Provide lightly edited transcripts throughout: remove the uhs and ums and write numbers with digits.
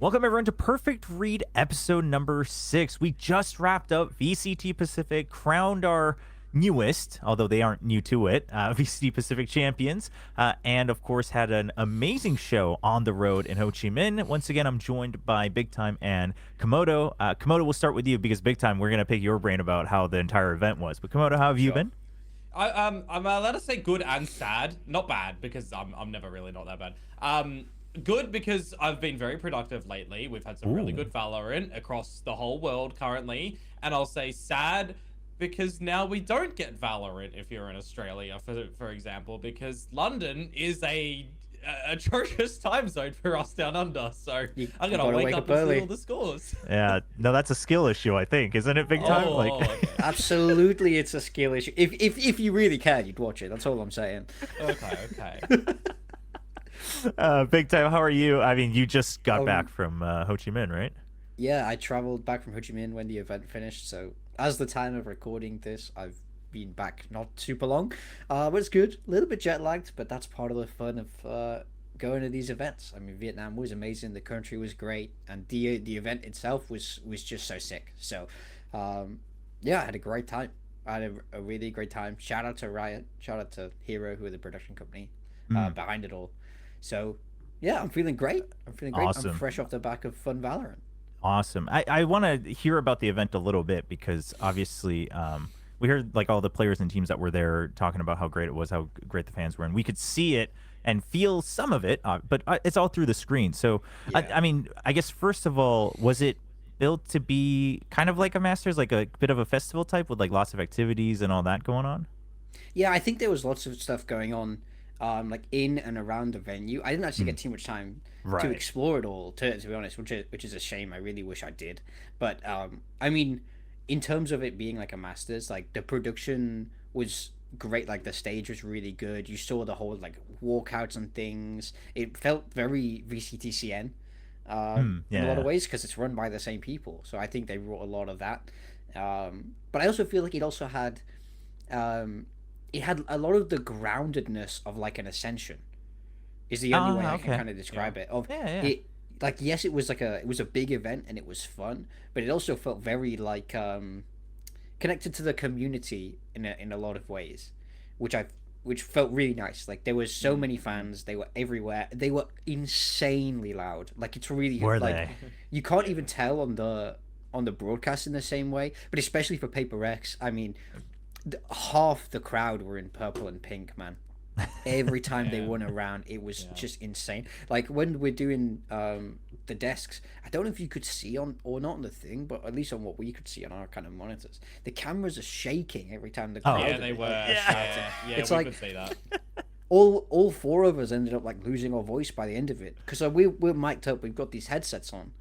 Welcome everyone to Perfect Read episode number 6. We just wrapped up VCT Pacific, crowned our newest, although they aren't new to it, VCT Pacific champions, and of course had an amazing show on the road in Ho Chi Minh. Once again, I'm joined by BigTime and Komodo. Komodo, we'll start with you because BigTime, we're going to pick your brain about how the entire event was. But Komodo, how have you been? I'm allowed to say good and sad, not bad because I'm never really not that bad. Good because I've been very productive lately. We've had some really good Valorant across the whole world currently, and I'll say sad because now we don't get Valorant if you're in Australia, for example, because London is a atrocious time zone for us down under. So I'm gonna wake up and see all the scores. Yeah, no, that's a skill issue, I think, isn't it, BigTime? Okay. Absolutely, it's a skill issue. If you really cared, you'd watch it. That's all I'm saying. Okay. BigTime, how are you? I mean, you just got back from Ho Chi Minh, right? Yeah, I traveled back from Ho Chi Minh when the event finished. So as the time of recording this, I've been back not super long, but it's good. A little bit jet lagged, but that's part of the fun of going to these events. I mean, Vietnam was amazing. The country was great, and the event itself was just so sick. So, yeah, I had a great time. I had a really great time. Shout out to Riot. Shout out to Hero, who are the production company behind it all. So, yeah, I'm feeling great. Awesome. I'm fresh off the back of fun Valorant. Awesome. I want to hear about the event a little bit because obviously we heard like all the players and teams that were there talking about how great it was, how great the fans were, and we could see it and feel some of it, but it's all through the screen. So, Yeah. I mean, I guess first of all, was it built to be kind of like a Masters, like a bit of a festival type with like lots of activities and all that going on? Yeah, I think there was lots of stuff going on, like in and around the venue. I didn't actually get too much time Right. to explore it all, to be honest, which is a shame. I really wish I did. But I mean, in terms of it being like a Masters, like the production was great. Like the stage was really good. You saw the whole like walkouts and things. It felt very VCTCN in a lot Yeah. of ways because it's run by the same people. So I think they brought a lot of that. But I also feel like it also had it had a lot of the groundedness of like an ascension is the only way I can Okay. kind of describe it. Of Yeah. it, like yes, it was a big event and it was fun, but it also felt very like connected to the community in a lot of ways, which felt really nice. Like there was so many fans, they were everywhere. They were insanely loud. Like it's really Were like they? you can't even tell on the broadcast in the same way, but especially for Paper X, I mean, half the crowd were in purple and pink, man. Every time they Yeah. won a round, it was just insane. Like when we're doing the desks, I don't know if you could see on or not on the thing, but at least on what we could see on our kind of monitors, the cameras are shaking every time the crowd. Yeah, they were. Yeah. Yeah, It's we like- could see that. All four of us ended up like losing our voice by the end of it because we're mic'd up. We've got these headsets on.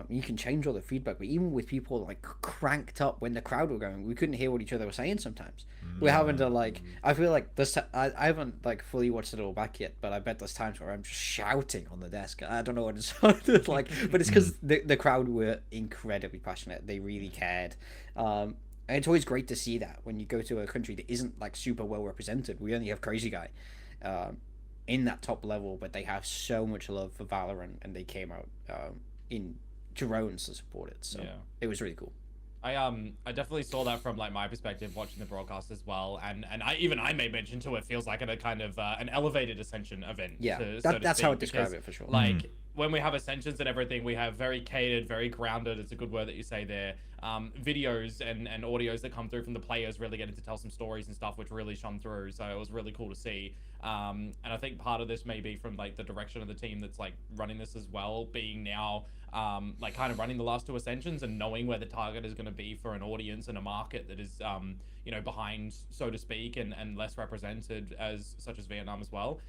You can change all the feedback, but even with people like cranked up when the crowd were going, we couldn't hear what each other was saying. Sometimes we're having to like. I feel like this. I haven't like fully watched it all back yet, but I bet there's times where I'm just shouting on the desk. I don't know what it sounded like, but it's because the crowd were incredibly passionate. They really cared. And it's always great to see that when you go to a country that isn't like super well represented. We only have Crazy Guy in that top level, but they have so much love for Valorant, and they came out in drones to support it. So Yeah. it was really cool. I definitely saw that from like my perspective watching the broadcast as well, and I made mention to it feels like a kind of an elevated ascension event. Yeah, so to that's how speak, I'd describe because, it for sure. Like when we have ascensions and everything, we have very catered, very grounded. It's a good word that you say there. Videos and audios that come through from the players really getting to tell some stories and stuff, which really shone through. So it was really cool to see. And I think part of this may be from like the direction of the team that's like running this as well, being now like kind of running the last two ascensions and knowing where the target is going to be for an audience and a market that is you know, behind, so to speak, and less represented as such as Vietnam as well.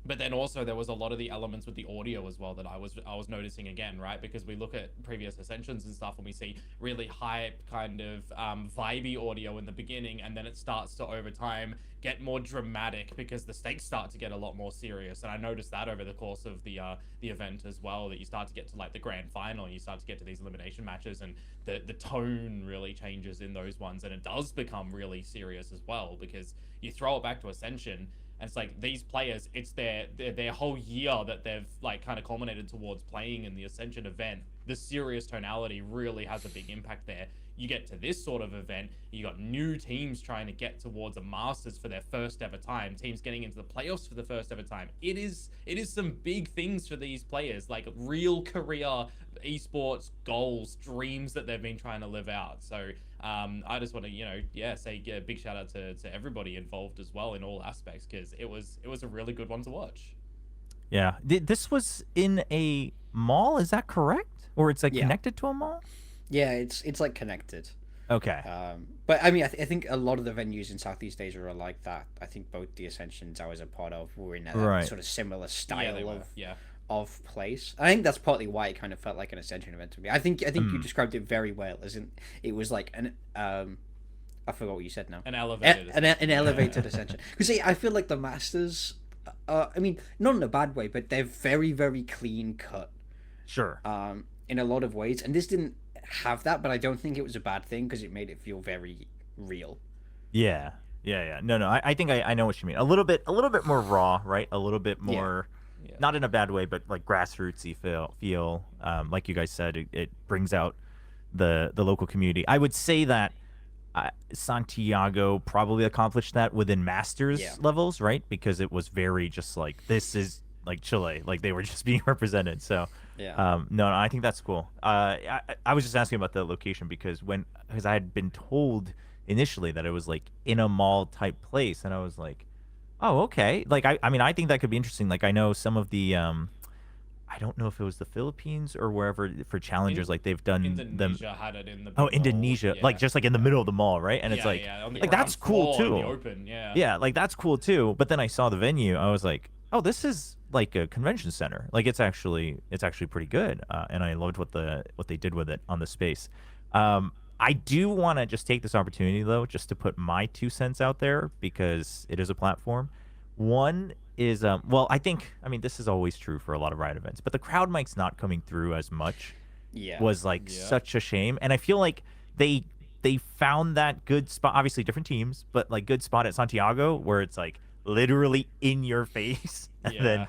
But then also there was a lot of the elements with the audio as well that I was noticing again, right? Because we look at previous ascensions and stuff and we see really hype kind of vibey audio in the beginning, and then it starts to over time get more dramatic because the stakes start to get a lot more serious. And I noticed that over the course of the event as well, that you start to get to like the grand final, you start to get to these elimination matches, and the tone really changes in those ones, and it does become really serious as well because you throw it back to Ascension. And it's like these players, it's their whole year that they've like kind of culminated towards playing in the Ascension event. The serious tonality really has a big impact there. You get to this sort of event, you got new teams trying to get towards a Masters for their first ever time, teams getting into the playoffs for the first ever time. It is some big things for these players, like real career esports goals, dreams that they've been trying to live out. So I just want to, say a big shout out to everybody involved as well in all aspects, because it was a really good one to watch. Yeah, this was in a mall, is that correct? Or it's like connected to a mall? Yeah, it's like connected. Okay. But I mean, I think a lot of the venues in Southeast Asia are like that. I think both the Ascensions I was a part of were in that sort of similar style of place. I think that's partly why it kind of felt like an Ascension event to me. I think you described it very well. It was like an I forgot what you said now. An elevated an elevated Ascension. Because I feel like the Masters, I mean, not in a bad way, but they're very, very clean cut. Sure. In a lot of ways, and this didn't have that, but I don't think it was a bad thing because it made it feel very real. Yeah. No, I think I know what you mean. A little bit more raw, right? A little bit more, not in a bad way, but like grassrootsy feel. Like you guys said, it brings out the local community. I would say that Santiago probably accomplished that within Masters levels, right? Because it was very just like, this is like Chile, like they were just being represented. So no, I think that's cool. I was just asking about the location because I had been told initially that it was like in a mall type place, and I was like, oh, okay. Like I mean, I think that could be interesting. Like I know some of the I don't know if it was the Philippines or wherever for challengers, like they've done Indonesia had it in the Indonesia, like just like in the middle of the mall, right? And it's like that's cool too. In the open, like that's cool too. But then I saw the venue, I was like, oh, this is like a convention center. Like it's actually pretty good, and I loved what they did with it on the space. I do want to just take this opportunity though, just to put my 2 cents out there because it is a platform. One is I mean this is always true for a lot of Riot events, but the crowd mic's not coming through as much. Was like such a shame, and I feel like they found that good spot. Obviously different teams, but like good spot at Santiago where it's like literally in your face, and then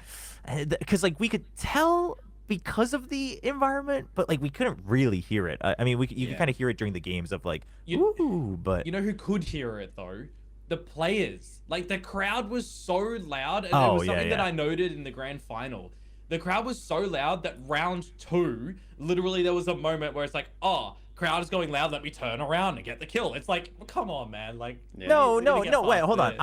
because like we could tell because of the environment, but like we couldn't really hear it. I mean, you could kind of hear it during the games of like, ooh, but you know who could hear it though? The players. Like the crowd was so loud, and there was something that I noted in the grand final. The crowd was so loud that round 2, literally there was a moment where it's like, oh, crowd is going loud, let me turn around and get the kill. It's like, well, come on, man. Like no, wait, hold on.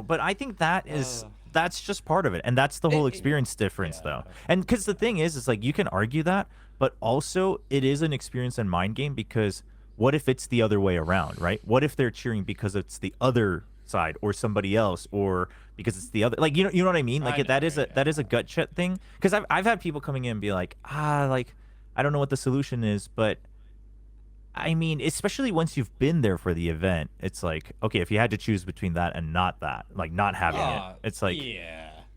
But I think that is that's just part of it, and that's the whole experience difference though. And because the thing is like you can argue that, but also it is an experience and mind game, because what if it's the other way around, right? What if they're cheering because it's the other side or somebody else, or because it's the other, like you know what I mean? Like that is a gut check thing. Because I've had people coming in and be like, like I don't know what the solution is, but I mean, especially once you've been there for the event, it's like, okay, if you had to choose between that and not that, like not having it, it's like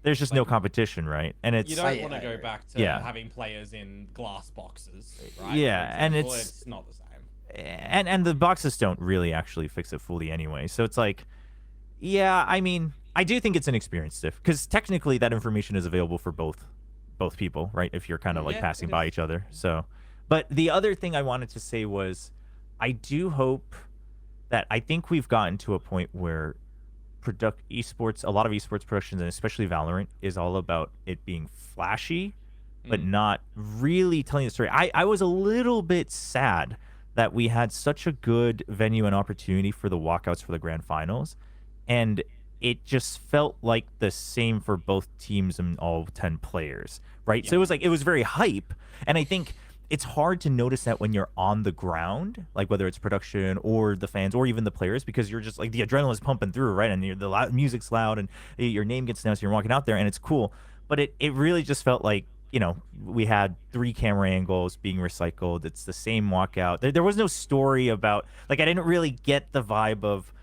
there's just no competition, right? And it's you don't want to go back to having players in glass boxes, right? And it's not the same. And the boxes don't really actually fix it fully anyway. So it's like, I mean, I do think it's an experience diff, because technically that information is available for both people, right? If you're kind of like passing by each other. So, but the other thing I wanted to say was, I do hope that I think we've gotten to a point where esports, a lot of esports productions, and especially Valorant, is all about it being flashy, but not really telling the story. I was a little bit sad that we had such a good venue and opportunity for the walkouts for the grand finals, and it just felt like the same for both teams and all 10 players, right? So it was very hype, and I think it's hard to notice that when you're on the ground, like whether it's production or the fans or even the players, because you're just like the adrenaline's pumping through, right? And the music's loud and your name gets announced, you're walking out there and it's cool. But it really just felt like, we had 3 camera angles being recycled. It's the same walkout. There was no story about, like, I didn't really get the vibe of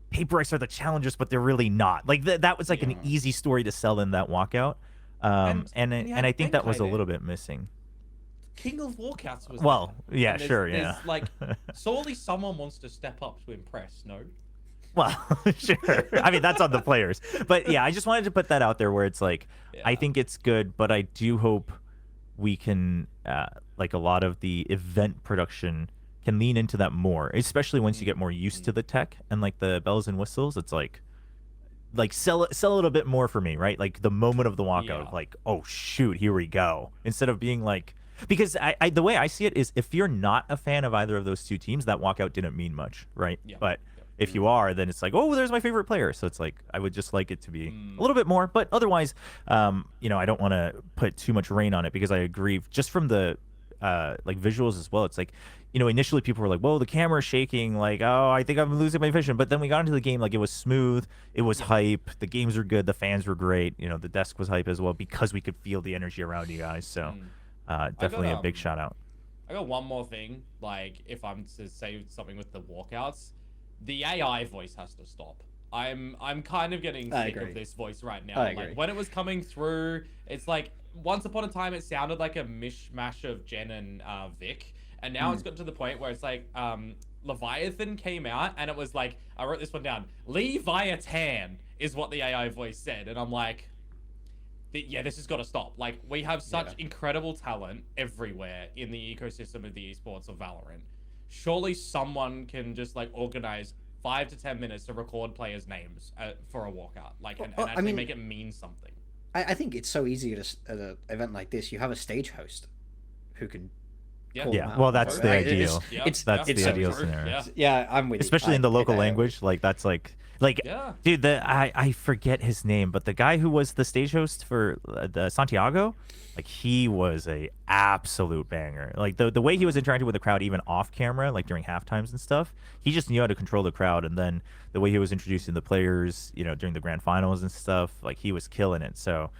Paper X are the challengers, but they're really not. Like that was like an easy story to sell in that walkout. And I think that was a little bit missing. King of Walkouts was well, there. Sure. There's like, surely someone wants to step up to impress, no? Well, sure. I mean, that's on the players. But yeah, I just wanted to put that out there where it's like, I Yeah. think it's good, but I do hope we can, like a lot of the event production can lean into that more, especially once you get more used to the tech and like the bells and whistles. It's like sell it a bit more for me, right? Like the moment of the walkout Yeah. of like, oh shoot, here we go. Instead of being like, because I the way I see it is if you're not a fan of either of those two teams, that walkout didn't mean much, right? Yeah. But Yeah. if you are, then it's like, oh, there's my favorite player. So it's like I would just like it to be Mm. a little bit more. But otherwise, you know, I don't want to put too much rain on it because I agree. Just from the like visuals as well, it's like, you know, initially people were like, whoa, the camera's shaking, like, oh, I think I'm losing my vision. But then we got into the game, like it was smooth, it was hype, the games were good, the fans were great, you know, the desk was hype as well because we could feel the energy around you guys. So definitely a big shout out. I got one more thing. Like, if I'm to say something with the walkouts, the AI voice has to stop. I'm kind of getting sick of this voice right now. Like when it was coming through, it's like once upon a time it sounded like a mishmash of Jen and Vic, and now it's got to the point where it's like Leviathan came out and it was like, I wrote this one down, Leviathan is what the AI voice said, and I'm like, yeah, this has got to stop. Like, we have such incredible talent everywhere in the ecosystem of the esports of Valorant. Surely someone can just like organize 5 to 10 minutes to record players' names for a walkout, like, and actually make it mean something. I think it's so easy at an event like this. You have a stage host who can. Yeah, well, that's the ideal. That's the ideal scenario. Yeah, I'm with you. Especially in the local language, like that's like, dude, I forget his name, but the guy who was the stage host for the Santiago, like he was a absolute banger. Like the way he was interacting with the crowd, even off camera, like during half times and stuff, he just knew how to control the crowd. And then the way he was introducing the players, you know, during the grand finals and stuff, like he was killing it. So.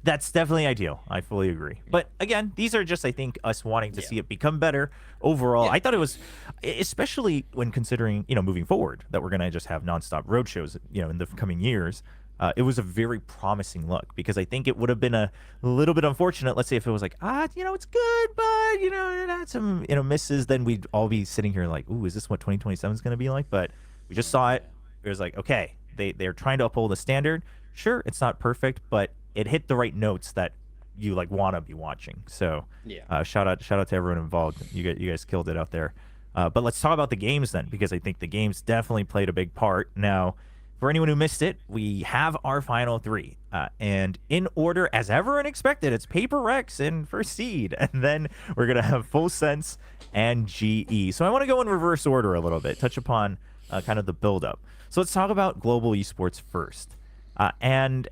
That's definitely ideal. I fully agree. But again, these are just, I think, us wanting to see it become better overall. I thought it was, especially when considering, you know, moving forward, that we're going to just have nonstop road shows, you know, in the coming years. It was a very promising look because I think it would have been a little bit unfortunate. Let's say if it was like, you know, it's good, but, you know, it had some, you know, misses, then we'd all be sitting here like, ooh, is this what 2027 is going to be like? But we just saw it. It was like, okay, they're trying to uphold the standard. Sure, it's not perfect, but it hit the right notes that you like want to be watching. So shout out to everyone involved. You guys killed it out there. But let's talk about the games then, because I think the games definitely played a big part. Now, for anyone who missed it, we have our final three. And in order, as ever unexpected, it's Paper Rex in first seed. And then we're going to have Full Sense and GE. So I want to go in reverse order a little bit, touch upon kind of the build-up. So let's talk about global esports first. And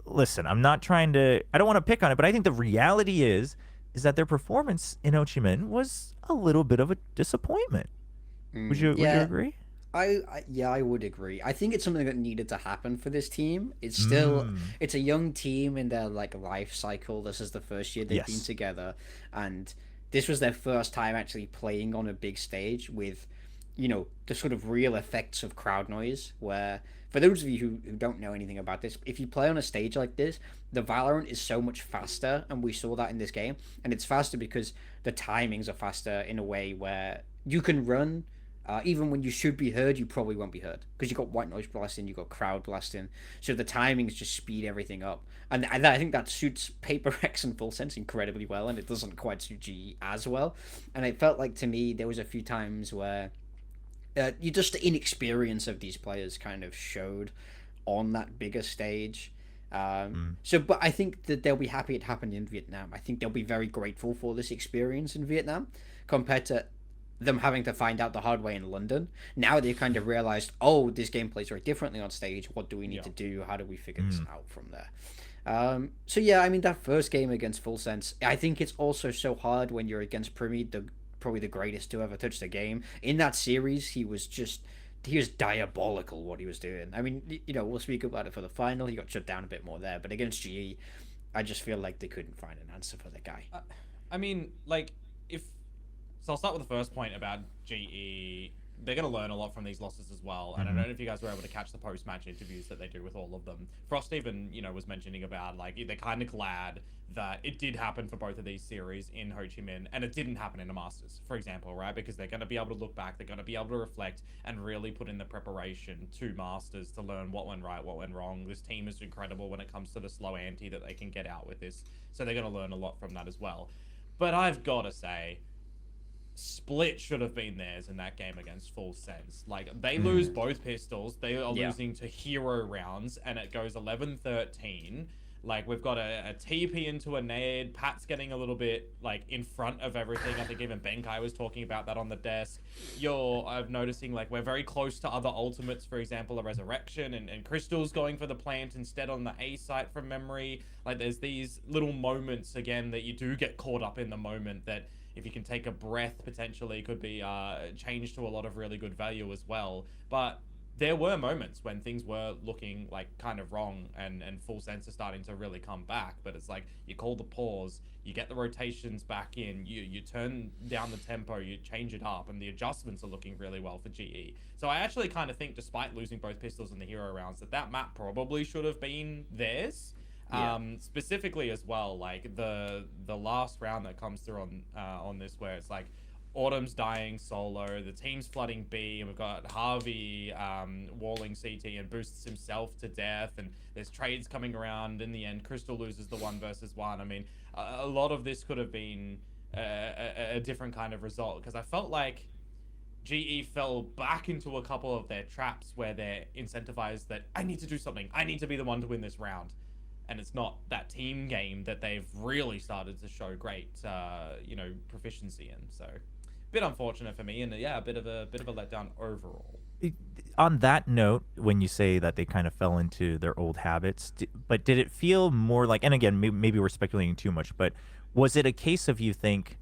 listen, I don't want to pick on it, but I think the reality is that their performance in Ho Chi Minh was a little bit of a disappointment. Would you agree? I would agree. I think it's something that needed to happen for this team. It's still it's a young team in their like life cycle. This is the first year they've been together, and this was their first time actually playing on a big stage with, you know, the sort of real effects of crowd noise. Where for those of you who don't know anything about this, if you play on a stage like this, the Valorant is so much faster, and we saw that in this game. And it's faster because the timings are faster in a way where you can run. Even when you should be heard, you probably won't be heard because you've got white noise blasting, you've got crowd blasting. So the timings just speed everything up. And I think that suits Paper Rex and Full Sense incredibly well, and it doesn't quite suit GE as well. And it felt like to me there was a few times where you just the inexperience of these players kind of showed on that bigger stage. But I think that they'll be happy it happened in Vietnam. I think they'll be very grateful for this experience in Vietnam compared to them having to find out the hard way in London. Now they've kind of realized, oh, this game plays very differently on stage. What do we need to do? How do we figure this out from there? So yeah, I mean, that first game against Full Sense, I think it's also so hard when you're against Primmie, probably the greatest to ever touch the game. In that series, he was diabolical what he was doing. I mean, you know, we'll speak about it for the final. He got shut down a bit more there, but against GE, I just feel like they couldn't find an answer for the guy. I mean, like, So I'll start with the first point about GE they're going to learn a lot from these losses as well. And I don't know if you guys were able to catch the post-match interviews that they do with all of them. Frost even, was mentioning about, like, they're kind of glad that it did happen for both of these series in Ho Chi Minh and it didn't happen in the Masters, for example, right? Because they're going to be able to look back, they're going to be able to reflect and really put in the preparation to Masters to learn what went right, what went wrong. This team is incredible when it comes to the slow ante that they can get out with this. So they're going to learn a lot from that as well. But I've got to say, Split should have been theirs in that game against Full Sense. Like, they lose both pistols. They are losing to hero rounds, and it goes 11-13. Like, we've got a TP into a nade. Pat's getting a little bit, like, in front of everything. I think even Benkai was talking about that on the desk. I'm noticing, like, we're very close to other ultimates, for example, a Resurrection, and Crystal's going for the plant instead on the A site from memory. Like, there's these little moments, again, that you do get caught up in the moment that, if you can take a breath, potentially could be changed to a lot of really good value as well. But there were moments when things were looking like kind of wrong and Full Sense are starting to really come back. But it's like you call the pause, you get the rotations back in, you turn down the tempo, you change it up, and the adjustments are looking really well for GE. So I actually kind of think, despite losing both pistols in the hero rounds, that map probably should have been theirs. Specifically as well, like the last round that comes through on this, where it's like Autumn's dying solo, the team's flooding B, and we've got Harvey walling CT and boosts himself to death, and there's trades coming around. In the end, Crystal loses the 1v1. I mean, a lot of this could have been a different kind of result, because I felt like GE fell back into a couple of their traps where they're incentivized that I need to do something, I need to be the one to win this round. And it's not that team game that they've really started to show great, proficiency in. So, a bit unfortunate for me, and a bit of a letdown overall. On that note, when you say that they kind of fell into their old habits, but did it feel more like? And again, maybe we're speculating too much, but was it a case of you think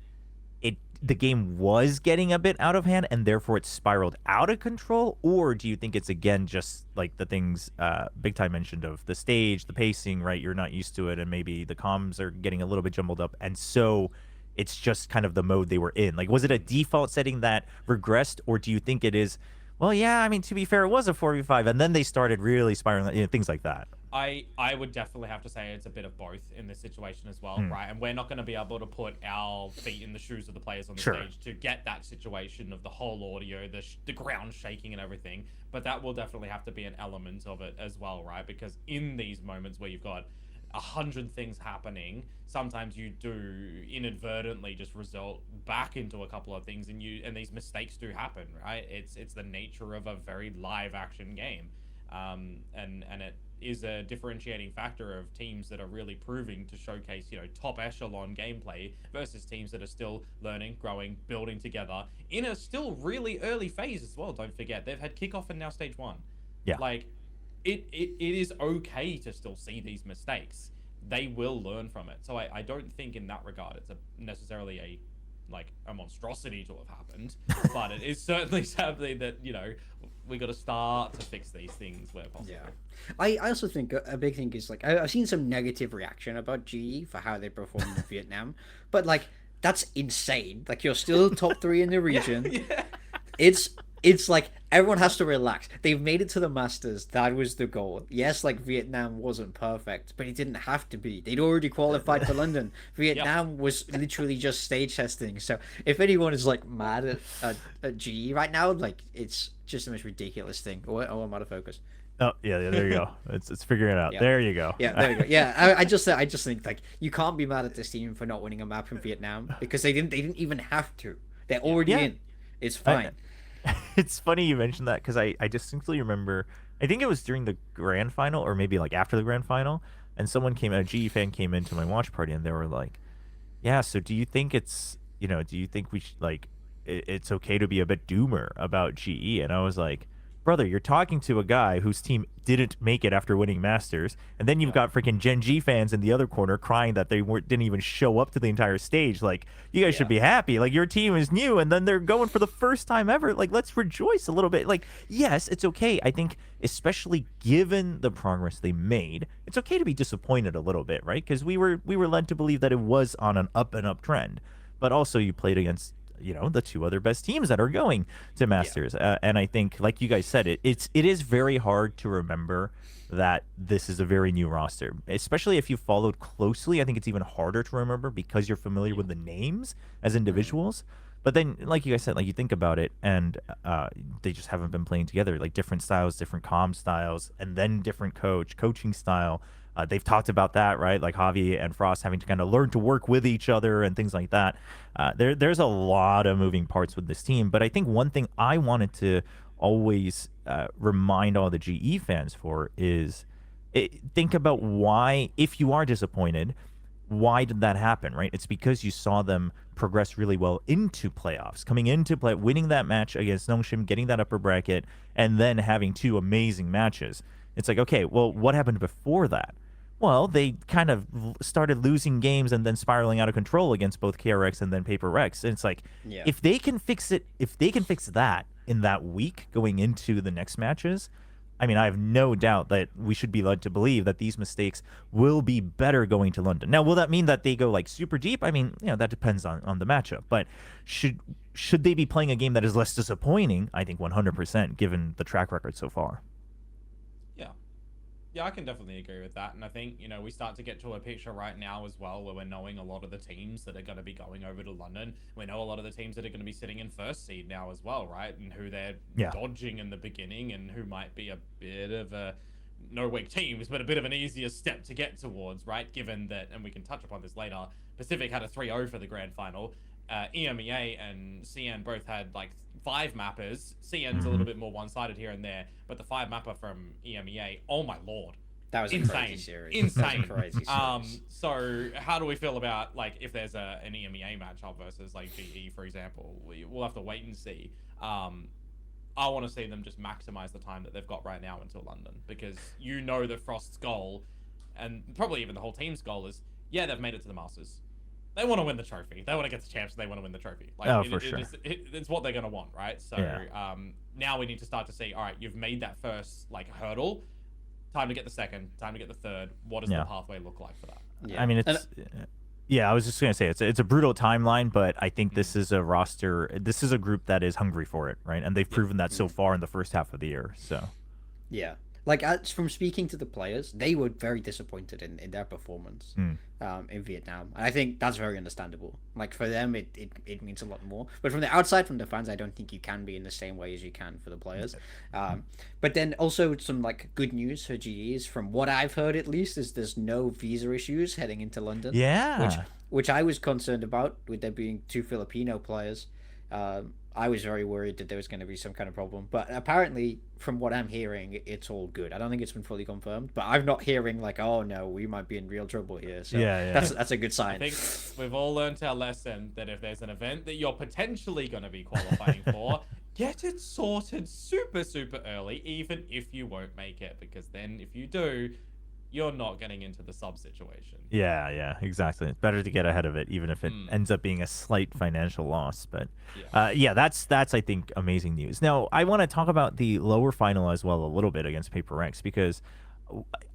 the game was getting a bit out of hand and therefore it spiraled out of control? Or do you think it's, again, just like the things BigTime mentioned of the stage, the pacing, right? You're not used to it, and maybe the comms are getting a little bit jumbled up, and so it's just kind of the mode they were in. Like, was it a default setting that regressed, or do you think it is, well, yeah, I mean, to be fair, it was a 4v5, and then they started really spiraling, things like that? I would definitely have to say it's a bit of both in this situation as well, right? And we're not going to be able to put our feet in the shoes of the players on the stage to get that situation of the whole audio, the ground shaking and everything. But that will definitely have to be an element of it as well, right? Because in these moments where you've got 100 things happening, sometimes you do inadvertently just result back into a couple of things, and these mistakes do happen, right? It's the nature of a very live action game, and it is a differentiating factor of teams that are really proving to showcase, top echelon gameplay versus teams that are still learning, growing, building together in a still really early phase as well. Don't forget, they've had kickoff and now stage 1. Yeah. Like, it is okay to still see these mistakes. They will learn from it. So I don't think in that regard it's necessarily a monstrosity to have happened, but it is certainly something that, we got to start to fix these things where possible. Yeah, I also think a big thing is, like, I've seen some negative reaction about GE for how they performed in Vietnam, but like, that's insane. Like, you're still top 3 in the region. Yeah. It's like, everyone has to relax. They've made it to the Masters. That was the goal. Yes, like, Vietnam wasn't perfect, but it didn't have to be. They'd already qualified for London. Vietnam was literally just stage testing. So if anyone is, like, mad at GE right now, like, it's just the most ridiculous thing. Oh, I'm out of focus. Oh yeah, there you go. It's figuring it out. Yeah. There you go. Yeah, there you go. Yeah, I just think, like, you can't be mad at this team for not winning a map in Vietnam, because they didn't even have to. They're already in. It's fine. It's funny you mentioned that, because I distinctly remember, I think it was during the grand final, or maybe like after the grand final, and a GE fan came into my watch party, and they were like, yeah, so do you think it's, do you think we should, like, it's okay to be a bit doomer about GE? And I was like, brother, you're talking to a guy whose team didn't make it after winning Masters, and then you've got freaking Gen G fans in the other corner crying that they didn't even show up to the entire stage. Like, you guys should be happy. Like, your team is new, and then they're going for the first time ever. Like, let's rejoice a little bit. Like, yes, it's okay. I think, especially given the progress they made, it's okay to be disappointed a little bit, right? Because we were led to believe that it was on an up and up trend, but also you played against the two other best teams that are going to Masters. And I think, like you guys said, it is very hard to remember that this is a very new roster, especially if you followed closely. I think it's even harder to remember because you're familiar with the names as individuals. But then, like you guys said, like you think about it, and they just haven't been playing together. Like different styles, different comm styles, and then different coaching style. They've talked about that, right? Like Javi and Frost having to kind of learn to work with each other and things like that. There's a lot of moving parts with this team. But I think one thing I wanted to always remind all the GE fans for is think about why, if you are disappointed, why did that happen, right? It's because you saw them progress really well into playoffs, coming into play, winning that match against Nongshim, getting that upper bracket, and then having two amazing matches. It's like, okay, well, what happened before that? Well, they kind of started losing games and then spiraling out of control against both KRX and then Paper Rex. And it's like, if they can fix it, if they can fix that in that week going into the next matches, I mean, I have no doubt that we should be led to believe that these mistakes will be better going to London. Now, will that mean that they go like super deep? I mean, that depends on the matchup. But should they be playing a game that is less disappointing? I think 100%, given the track record so far. Yeah, I can definitely agree with that. And I think, we start to get to a picture right now as well where we're knowing a lot of the teams that are going to be going over to London. We know a lot of the teams that are going to be sitting in first seed now as well, right? And who they're dodging in the beginning and who might be a bit of a, no weak teams, but a bit of an easier step to get towards, right? Given that, and we can touch upon this later, Pacific had a 3-0 for the grand final. EMEA and CN both had like 5 mappers. CN's a little bit more one-sided here and there, but the 5 mapper from EMEA, oh my lord, that was insane. A crazy series. Insane. Crazy series. So how do we feel about like if there's an EMEA matchup versus like GE, for example? We'll have to wait and see. I want to see them just maximize the time that they've got right now until London, because that Frost's goal, and probably even the whole team's goal, is they've made it to the Masters. They want to win the trophy. They want to get the champs. They want to win the trophy. Like, for sure. It's what they're going to want, right? So now we need to start to see, all right, you've made that first hurdle. Time to get the second. Time to get the third. What does the pathway look like for that? Yeah. I mean, I was just going to say, it's a brutal timeline, but I think this is a roster. This is a group that is hungry for it, right? And they've proven that so far in the first half of the year. So. Yeah. From speaking to the players, they were very disappointed in their performance in Vietnam. And I think that's very understandable. Like, for them, it means a lot more. But from the outside, from the fans, I don't think you can be in the same way as you can for the players. But then also some, good news for GEs, from what I've heard at least, is there's no visa issues heading into London. Yeah. Which I was concerned about, with there being 2 Filipino players. I was very worried that there was going to be some kind of problem, but apparently, from what I'm hearing, it's all good. I don't think it's been fully confirmed, but I'm not hearing oh no, we might be in real trouble here. So that's a good sign. I think we've all learned our lesson that if there's an event that you're potentially going to be qualifying for, get it sorted super, super early, even if you won't make it, because then if you do, you're not getting into the sub situation. Yeah, exactly. It's better to get ahead of it, even if it ends up being a slight financial loss. But that's I think amazing news. Now I want to talk about the lower final as well a little bit against Paper Rex, because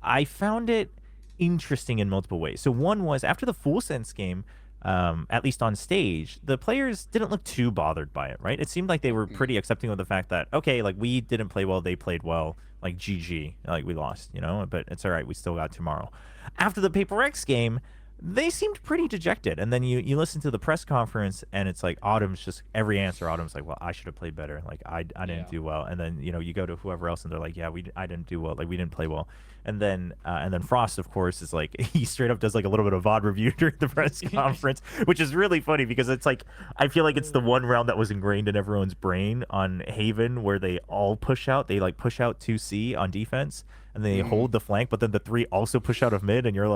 I found it interesting in multiple ways. So one was after the Full Sense game, at least on stage, the players didn't look too bothered by it, right? It seemed like they were pretty accepting of the fact that, okay, we didn't play well, they played well, GG, we lost, but it's all right, we still got tomorrow. After the Paper X game, they seemed pretty dejected. And then you listen to the press conference, and it's Autumn's just every answer. Autumn's well, I should have played better. I didn't do well. And then you go to whoever else, and they're I didn't do well. We didn't play well. And then Frost, of course, is he straight up does a little bit of VOD review during the press conference, which is really funny because it's I feel like it's the one round that was ingrained in everyone's brain on Haven where they all push out. They push out 2C on defense, and they hold the flank, but then the 3 also push out of mid, and you're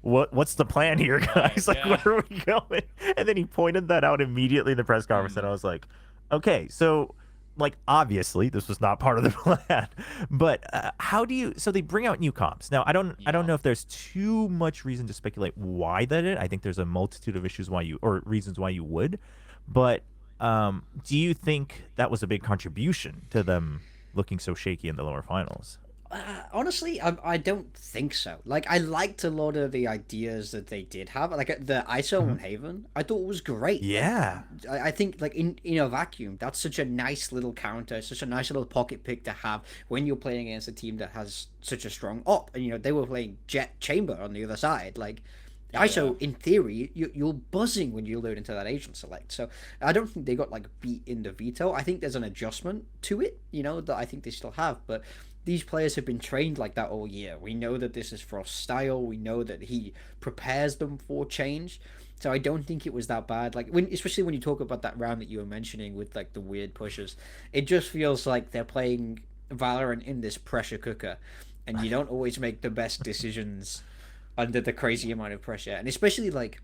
what's the plan here, guys? Where are we going? And then he pointed that out immediately in the press conference, and I was like, okay, so obviously this was not part of the plan, but how do you? So they bring out new comps. Now I don't know if there's too much reason to speculate why that is. I think there's a multitude of issues reasons why you would, but do you think that was a big contribution to them looking so shaky in the lower finals? Honestly, I don't think so. Like, I liked a lot of the ideas that they did have. Like the ISO Mhm. on Haven, I thought was great. Like, Yeah. I think like in a vacuum, that's such a nice little counter, such a nice little pocket pick to have when you're playing against a team that has such a strong op. And they were playing Jet Chamber on the other side. Like, Yeah. ISO, in theory, you're buzzing when you load into that agent select. So I don't think they got like beat in the veto. I think there's an adjustment to it, that I think they still have. But these players have been trained like that all year. We know that this is Frost's style. We know that he prepares them for change. So I don't think it was that bad. Like especially when you talk about that round that you were mentioning with like the weird pushes, it just feels like they're playing Valorant in this pressure cooker, and you don't always make the best decisions under the crazy amount of pressure. And especially like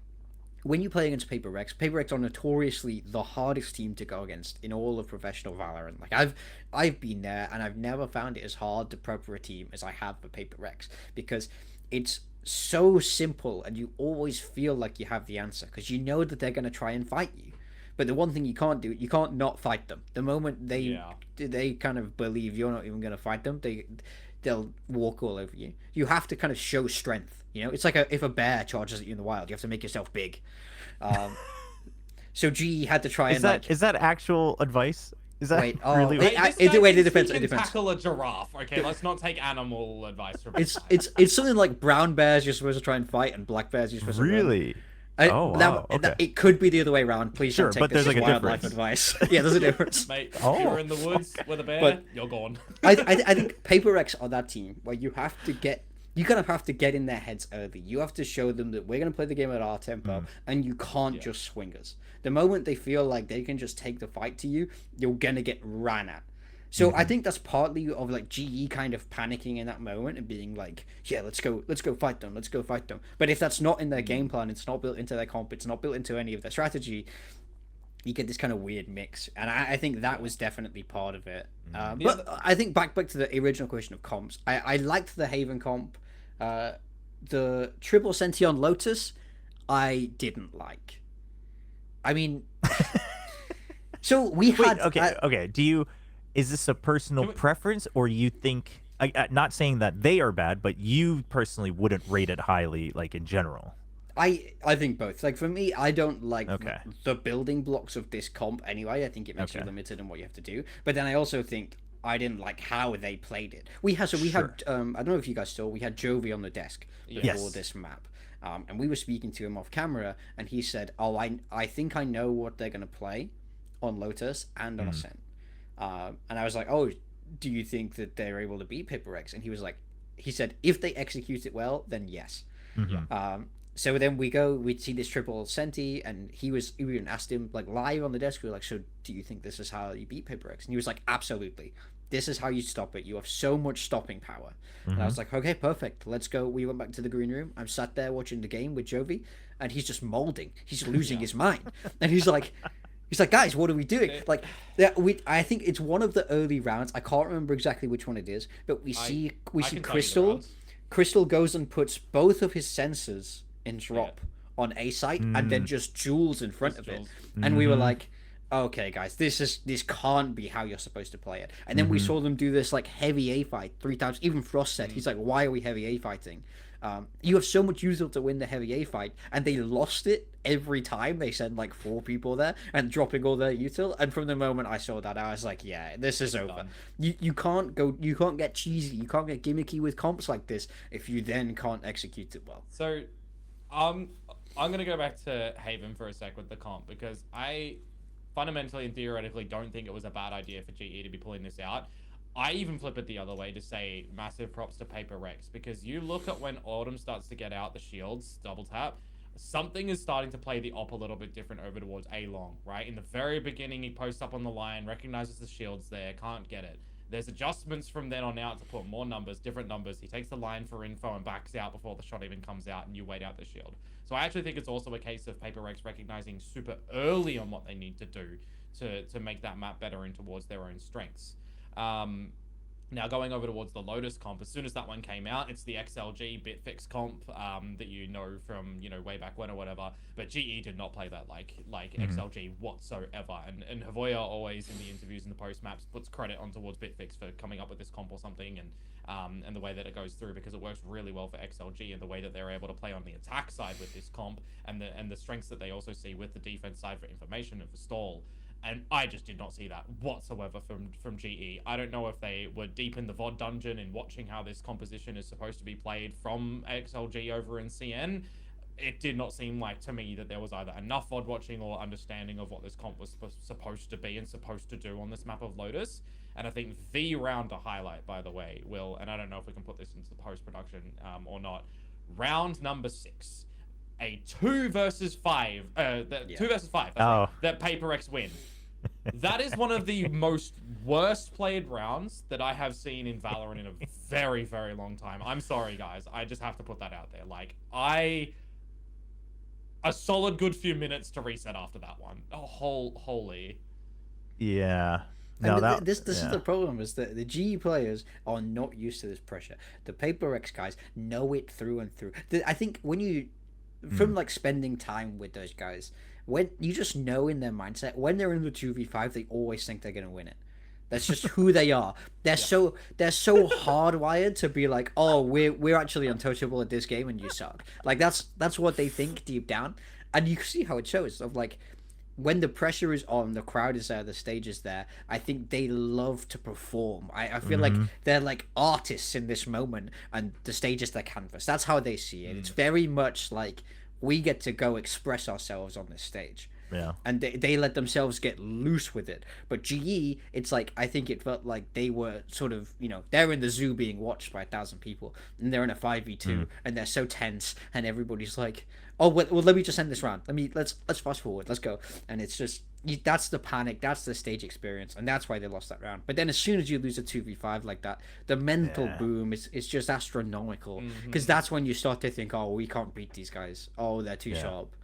when you play against Paper Rex are notoriously the hardest team to go against in all of professional Valorant. Like I've been there and I've never found it as hard to prep for a team as I have for Paper Rex because it's so simple and you always feel like you have the answer because you know that they're going to try and fight you. But the one thing you can't do, you can't not fight them. The moment they kind of believe you're not even going to fight them, they'll walk all over you. You have to kind of show strength. It's like if a bear charges at you in the wild, you have to make yourself big. Um, so GE had to try Is and that actual advice? Is that wait, really? Hey, this it guy thinks depends. he It can depends. tackle a giraffe. Okay, let's not take animal advice from It's this guy. it's something like brown bears you're supposed to try and fight, and black bears you're supposed to run. Really? Oh wow. Okay. It could be the other way around. Please Sure, don't take but this there's as like a wildlife difference. advice. Yeah, there's a difference. Mate, Oh. if you're in the woods with a bear, But- you're gone. I think Paper Rex are that team where you kind of have to get in their heads early. You have to show them that we're going to play the game at our tempo, and you can't just swing us. The moment they feel like they can just take the fight to you, you're going to get ran at. So I think that's partly of like GE kind of panicking in that moment and being like, yeah, let's go fight them, let's go fight them. But if that's not in their game plan, it's not built into their comp, it's not built into any of their strategy, you get this kind of weird mix, and I think that was definitely part of it. But I think back to the original question of comps. I liked the Haven comp. The triple Sention Lotus, I didn't like. I mean, so we had Wait, okay. Is this a personal preference, or you think? Not saying that they are bad, but you personally wouldn't rate it highly, like in general. I think both. Like for me, I don't like Okay. the building blocks of this comp anyway. I think it makes you Okay. limited in what you have to do. But then I also think I didn't like how they played it. We had Sure. I don't know if you guys saw, we had Jovi on the desk before Yes. this map. And we were speaking to him off camera, and he said, "Oh, I think I know what they're gonna play on Lotus and on Ascent." And I was like, "Oh, do you think that they're able to beat Paper Rex?" And he said, "If they execute it well, then yes." So then we see this triple Senti, and we even asked him like live on the desk. We were like, "So do you think this is how you beat Paper Rex?" And he was like, "Absolutely. This is how you stop it. You have so much stopping power." And I was like, "Okay, perfect. Let's go." We went back to the green room. I'm sat there watching the game with Jovi, and he's just molding. He's losing his mind, and he's like, "Guys, what are we doing?" Like, I think it's one of the early rounds. I can't remember exactly which one it is, but we see can tell you the Crystal. rounds. Crystal goes and puts both of his sensors in drop on A site, and then just jewels in front of it. Jewels. And we were like, "Okay, guys, this can't be how you're supposed to play it." And then we saw them do this like heavy A fight 3 times. Even Frost said, he's like, "Why are we heavy A fighting? You have so much util to win the heavy A fight," and they lost it every time. They send like 4 people there and dropping all their util. And from the moment I saw that, I was like, "Yeah, this is over." You can't get cheesy, you can't get gimmicky with comps like this if you then can't execute it well. So, I'm gonna go back to Haven for a sec with the comp because I fundamentally and theoretically don't think it was a bad idea for GE to be pulling this out. I even flip it the other way to say massive props to Paper Rex because you look at when Autumn starts to get out the shields, double tap, something is starting to play the op a little bit different over towards A long, right? In the very beginning, he posts up on the line, recognizes the shields there, can't get it. There's adjustments from then on out to put more numbers, different numbers. He takes the line for info and backs out before the shot even comes out, and you wait out the shield. So I actually think it's also a case of Paper Rex recognizing super early on what they need to do to make that map better and towards their own strengths. Now, going over towards the Lotus comp, as soon as that one came out, it's the XLG Bitfix comp that you know from, way back when or whatever. But GE did not play that like XLG whatsoever. And Havoya always in the interviews and the post maps puts credit on towards Bitfix for coming up with this comp or something, and the way that it goes through, because it works really well for XLG, and the way that they're able to play on the attack side with this comp, and the strengths that they also see with the defense side for information and for stall. And I just did not see that whatsoever from GE. I don't know if they were deep in the VOD dungeon and watching how this composition is supposed to be played from XLG over in CN. It did not seem like to me that there was either enough VOD watching or understanding of what this comp was supposed to be and supposed to do on this map of Lotus. And I think the round to highlight, by the way, will, and I don't know if we can put this into the post-production or not, round number 6. A 2 versus 5, 2 versus 5, that Paper X win. That is one of the most worst played rounds that I have seen in Valorant in a very, very long time. I'm sorry, guys. I just have to put that out there. Like, a solid good few minutes to reset after that one. Oh, holy. Yeah. No, this is the problem, is that the GE players are not used to this pressure. The Paper X guys know it through and through. I think when you, from like spending time with those guys, when you just know in their mindset, when they're in the 2v5, they always think they're gonna win it. That's just who they are. They're so hardwired to be like, oh, we're actually untouchable at this game and you suck. Like that's what they think deep down, and you see how it shows. Of like, when the pressure is on, the crowd is there, the stage is there, I think they love to perform. I feel like they're like artists in this moment, and the stage is their canvas. That's how they see it. It's very much like, we get to go express ourselves on this stage. Yeah. And they let themselves get loose with it. But GE, it's like, I think it felt like they were sort of, they're in the zoo being watched by 1,000 people, and they're in a 5v2, and they're so tense, and everybody's like, oh, well, let me just end this round. Let's fast forward. Let's go. And it's just, that's the panic. That's the stage experience. And that's why they lost that round. But then as soon as you lose a 2v5 like that, the mental boom is just astronomical. Because that's when you start to think, oh, we can't beat these guys. Oh, they're too sharp.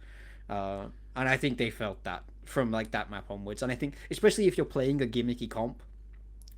And I think they felt that from like that map onwards. And I think, especially if you're playing a gimmicky comp,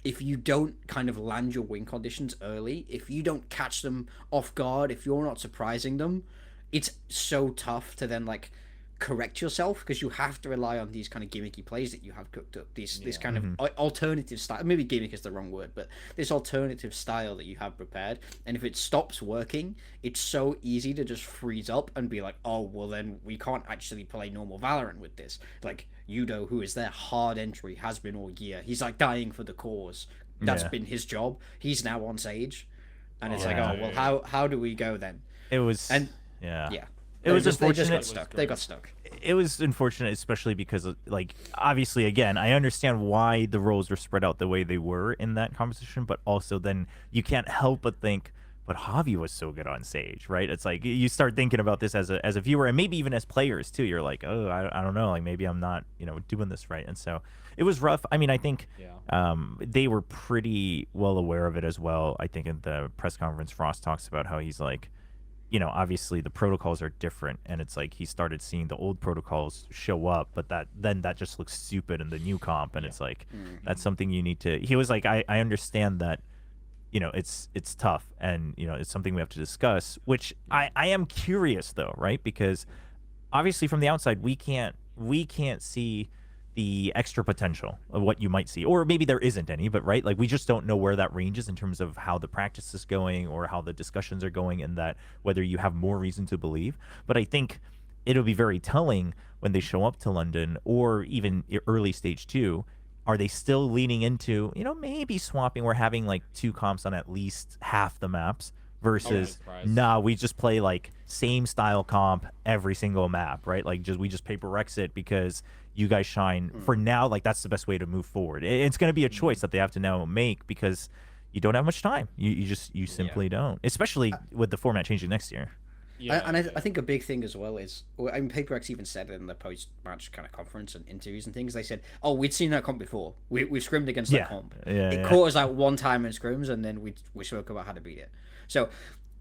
if you don't kind of land your win conditions early, if you don't catch them off guard, if you're not surprising them, it's so tough to then like correct yourself, because you have to rely on these kind of gimmicky plays that you have cooked up, this kind of alternative style. Maybe gimmick is the wrong word, but this alternative style that you have prepared, and if it stops working, it's so easy to just freeze up and be like, oh, well then we can't actually play normal Valorant with this. Like Udo, who is their hard entry, has been all year, he's like dying for the cause. That's been his job. He's now on Sage, and it's like, oh, well, how do we go then? It was yeah. It was unfortunate. They got stuck. It was unfortunate, especially because, like, obviously, again, I understand why the roles were spread out the way they were in that competition, but also then you can't help but think, but Javi was so good on Sage, right? It's like you start thinking about this as a viewer, and maybe even as players too. You're like, oh, I don't know, like maybe I'm not doing this right, and so it was rough. I mean, I think they were pretty well aware of it as well. I think in the press conference, Frost talks about how he's like, obviously the protocols are different, and it's like he started seeing the old protocols show up, but that just looks stupid in the new comp, and it's like that's something you need to. He was like, I understand that, it's tough, and it's something we have to discuss. Which I am curious though, right? Because obviously from the outside we can't see the extra potential of what you might see, or maybe there isn't any, but right, like we just don't know where that range is in terms of how the practice is going or how the discussions are going, and that whether you have more reason to believe. But I think it'll be very telling when they show up to London, or even early stage 2. Are they still leaning into maybe swapping or having like 2 comps on at least half the maps versus we just play like same style comp every single map, right? Like we just paper X it because you guys shine for now. Like that's the best way to move forward. It's going to be a choice that they have to now make, because you don't have much time. You simply don't, especially with the format changing next year. I think a big thing as well is, I mean, PaperX even said it in the post-match kind of conference and interviews and things. They said, "Oh, we'd seen that comp before. We've scrimmed against that comp. It caught us out one time in scrims, and then we spoke about how to beat it." So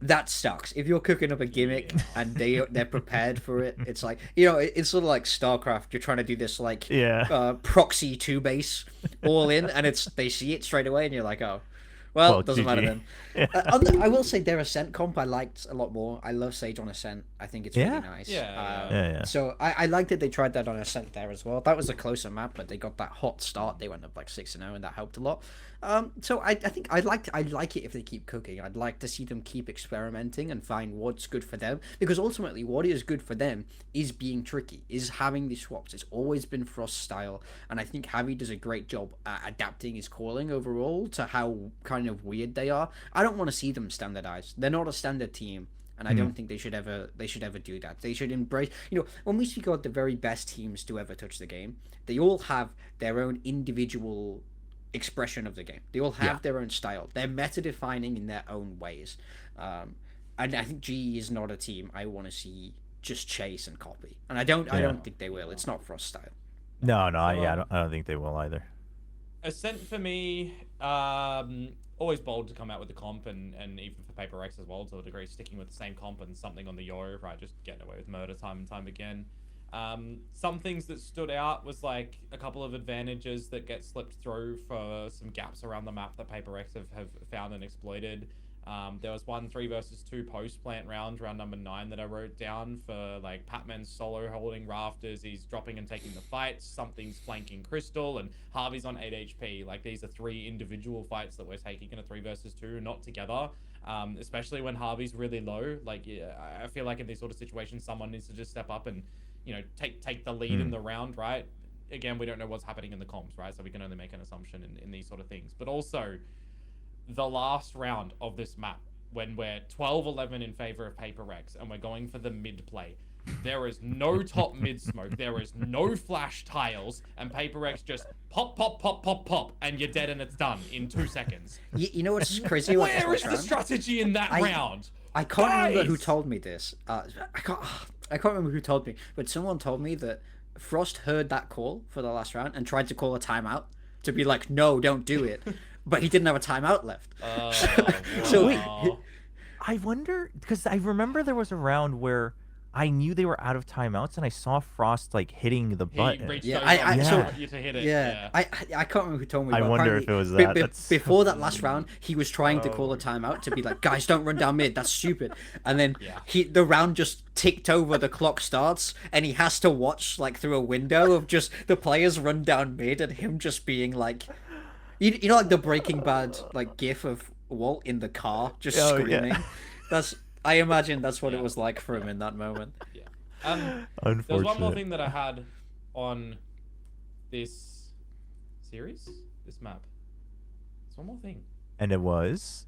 that sucks. If you're cooking up a gimmick and they're prepared for it, it's like it's sort of like StarCraft. You're trying to do this like proxy 2 base all in, and they see it straight away, and you're like, oh. Well, Well, doesn't matter GG. then. I will say their Ascent comp I liked a lot more. I love Sage on Ascent. I think it's Yeah. really nice. Yeah. Yeah. So I liked that they tried that on Ascent there as well. That was a closer map, but they got that hot start. They went up like 6-0, and that helped a lot. So I think I'd like it if they keep cooking. I'd like to see them keep experimenting and find what's good for them, because ultimately what is good for them is being tricky, is having these swaps. It's always been Frost's style, and I think Javi does a great job at adapting his calling overall to how kind of weird they are. I don't want to see them standardized. They're not a standard team. And I don't think they should ever do that. They should embrace, when we speak about the very best teams to ever touch the game, they all have their own individual expression of the game. They all have their own style. They're meta defining in their own ways. And I think GE is not a team I want to see just chase and copy. And I don't think they will. It's not Frost style. No, I don't think they will either. Ascent for me, always bold to come out with the comp, and even for Paper Rex as well, to a degree, sticking with the same comp and something on the Yo, right? Just getting away with murder time and time again. Some things that stood out was like a couple of advantages that get slipped through for some gaps around the map that Paper Rex have found and exploited. There was one 3 versus 2 post plant round number 9 that I wrote down for like Patman's solo holding rafters. He's dropping and taking the fights. Something's flanking Crystal, and Harvey's on 8 HP. Like, these are 3 individual fights that we're taking in a 3 versus 2, not together. Especially when Harvey's really low. Like, yeah, I feel like in these sort of situations, someone needs to just step up and, take the lead in the round, right? Again, we don't know what's happening in the comps, right? So we can only make an assumption in these sort of things. But also, the last round of this map, when we're 12-11 in favor of Paper Rex and we're going for the mid play, there is no top mid smoke, there is no flash tiles, and Paper Rex just pop, pop, pop, pop, pop, and you're dead and it's done in 2 seconds. You know what's crazy? Where is the strategy in that round? I can't remember who told me this. I can't remember who told me, but someone told me that Frost heard that call for the last round and tried to call a timeout to be like, no, don't do it. But he didn't have a timeout left. So wait, I wonder, because I remember there was a round where I knew they were out of timeouts, and I saw Frost like hitting the button. You to hit it. Yeah. I can't remember who told me. I but wonder if it was that. Before that last round, he was trying to call a timeout to be like, guys, don't run down mid. That's stupid. And then the round just ticked over. The clock starts, and he has to watch like through a window of just the players run down mid, and him just being like, you know, like the Breaking Bad like gif of Walt in the car just screaming. Yeah. I imagine that's what it was like for him in that moment. Yeah. There's one more thing that I had on this series, this map. There's one more thing. And it was?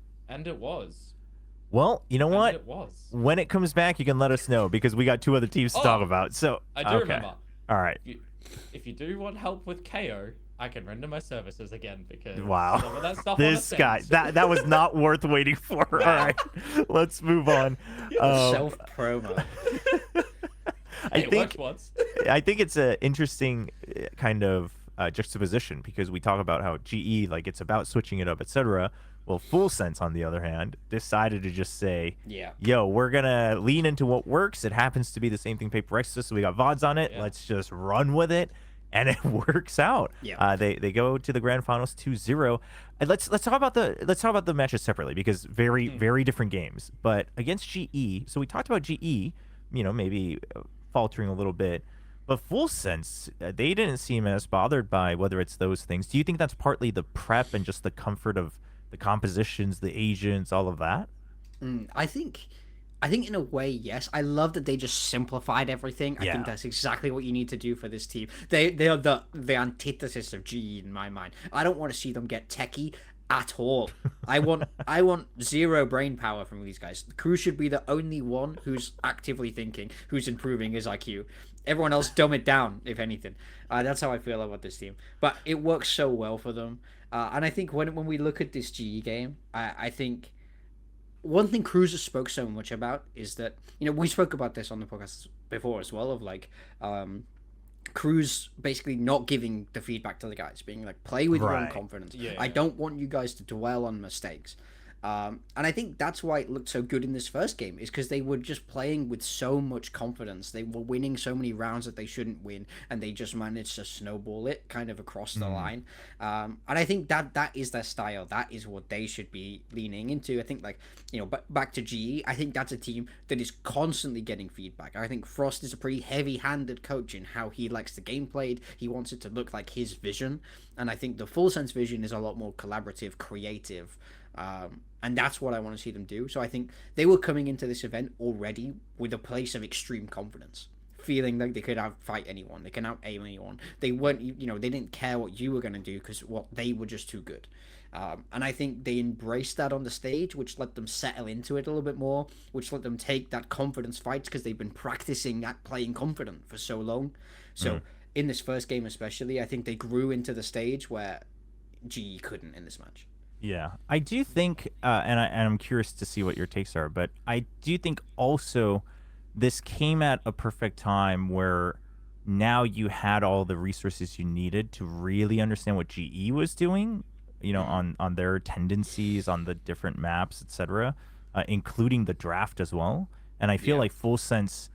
Well, you know what? It was. When it comes back, you can let us know, because we got 2 other teams to talk about. So I do remember. All right. If you do want help with KO, I can render my services again, because wow, some of that stuff this guy, that was not worth waiting for. All right, let's move on. Self promo. I think it's an interesting kind of juxtaposition, because we talk about how GE, like, it's about switching it up, etc. Well, Full Sense, on the other hand, decided to just say, yo, we're gonna lean into what works. It happens to be the same thing Paper Rex does, so we got VODs on it. Let's just run with it. And it works out. They go to the grand finals 2-0. And let's talk about the matches separately, because very different games. But against GE, so we talked about GE, maybe faltering a little bit, but Full Sense, they didn't seem as bothered by whether it's those things. Do you think that's partly the prep and just the comfort of the compositions, the agents, all of that? I think in a way, yes. I love that they just simplified everything. I think that's exactly what you need to do for this team. They are the antithesis of GE in my mind. I don't want to see them get techie at all. I want 0 brain power from these guys. Cruz should be the only one who's actively thinking, who's improving his IQ. Everyone else dumb it down, if anything. That's how I feel about this team. But it works so well for them. And I think when we look at this GE game, I think one thing Cruz has spoke so much about is that, we spoke about this on the podcast before as well, of like Cruz basically not giving the feedback to the guys, being like, play with your own confidence. I don't want you guys to dwell on mistakes. And I think that's why it looked so good in this first game, is because they were just playing with so much confidence. They were winning so many rounds that they shouldn't win, and they just managed to snowball it kind of across the line. And I think that is their style. That is what they should be leaning into. I think, like, but back to GE, I think that's a team that is constantly getting feedback. I think Frost is a pretty heavy-handed coach in how he likes the game played. He wants it to look like his vision, and I think the Full Sense vision is a lot more collaborative, creative. And that's what I want to see them do. So I think they were coming into this event already with a place of extreme confidence, feeling like they could outfight anyone, they can out aim anyone. They weren't, they didn't care what you were going to do because they were just too good. And I think they embraced that on the stage, which let them settle into it a little bit more, which let them take that confidence fights because they've been practicing at playing confident for so long. So in this first game especially, I think they grew into the stage where GE couldn't in this match. Yeah, I do think, and I'm curious to see what your takes are, but I do think also this came at a perfect time where now you had all the resources you needed to really understand what GE was doing, on their tendencies, on the different maps, etc., including the draft as well. And I feel like Full Sense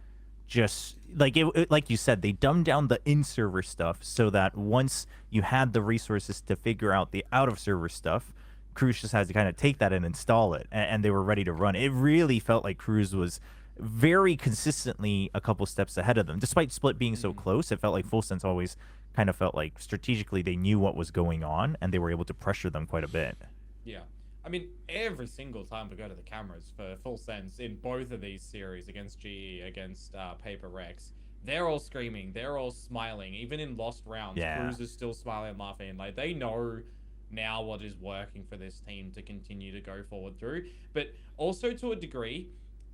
just like you said, they dumbed down the in-server stuff so that once you had the resources to figure out the out-of-server stuff, Cruz just has to kind of take that and install it, and they were ready to run. It really felt like Cruz was very consistently a couple steps ahead of them. Despite Split being so close, it felt like Full Sense always kind of felt like strategically they knew what was going on, and they were able to pressure them quite a bit. Yeah. I mean, every single time we go to the cameras for Full Sense in both of these series, against GE, against Paper Rex, they're all screaming, they're all smiling. Even in lost rounds, Cruz is still smiling and laughing. Like, they know now what is working for this team to continue to go forward through. But also, to a degree,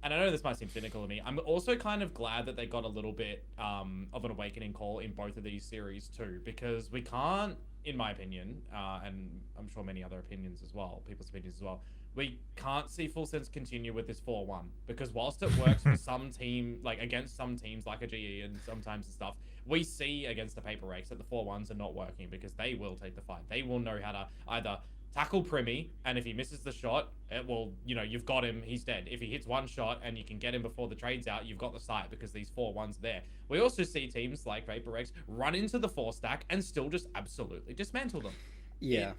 and I know this might seem cynical to me, I'm also kind of glad that they got a little bit of an awakening call in both of these series too, because we can't, in my opinion, and I'm sure many other opinions as well, people's opinions as well, we can't see Full Sense continue with this 4-1, because whilst it works for some team, like against some teams like a GE and sometimes and stuff, we see against the Paper Rex that the 4-1s are not working, because they will take the fight. They will know how to either tackle Primmie, and if he misses the shot, it will, you've got him, he's dead. If he hits one shot and you can get him before the trade's out, you've got the site, because these 4-1s there. We also see teams like Paper Rex run into the 4-stack and still just absolutely dismantle them. Yeah.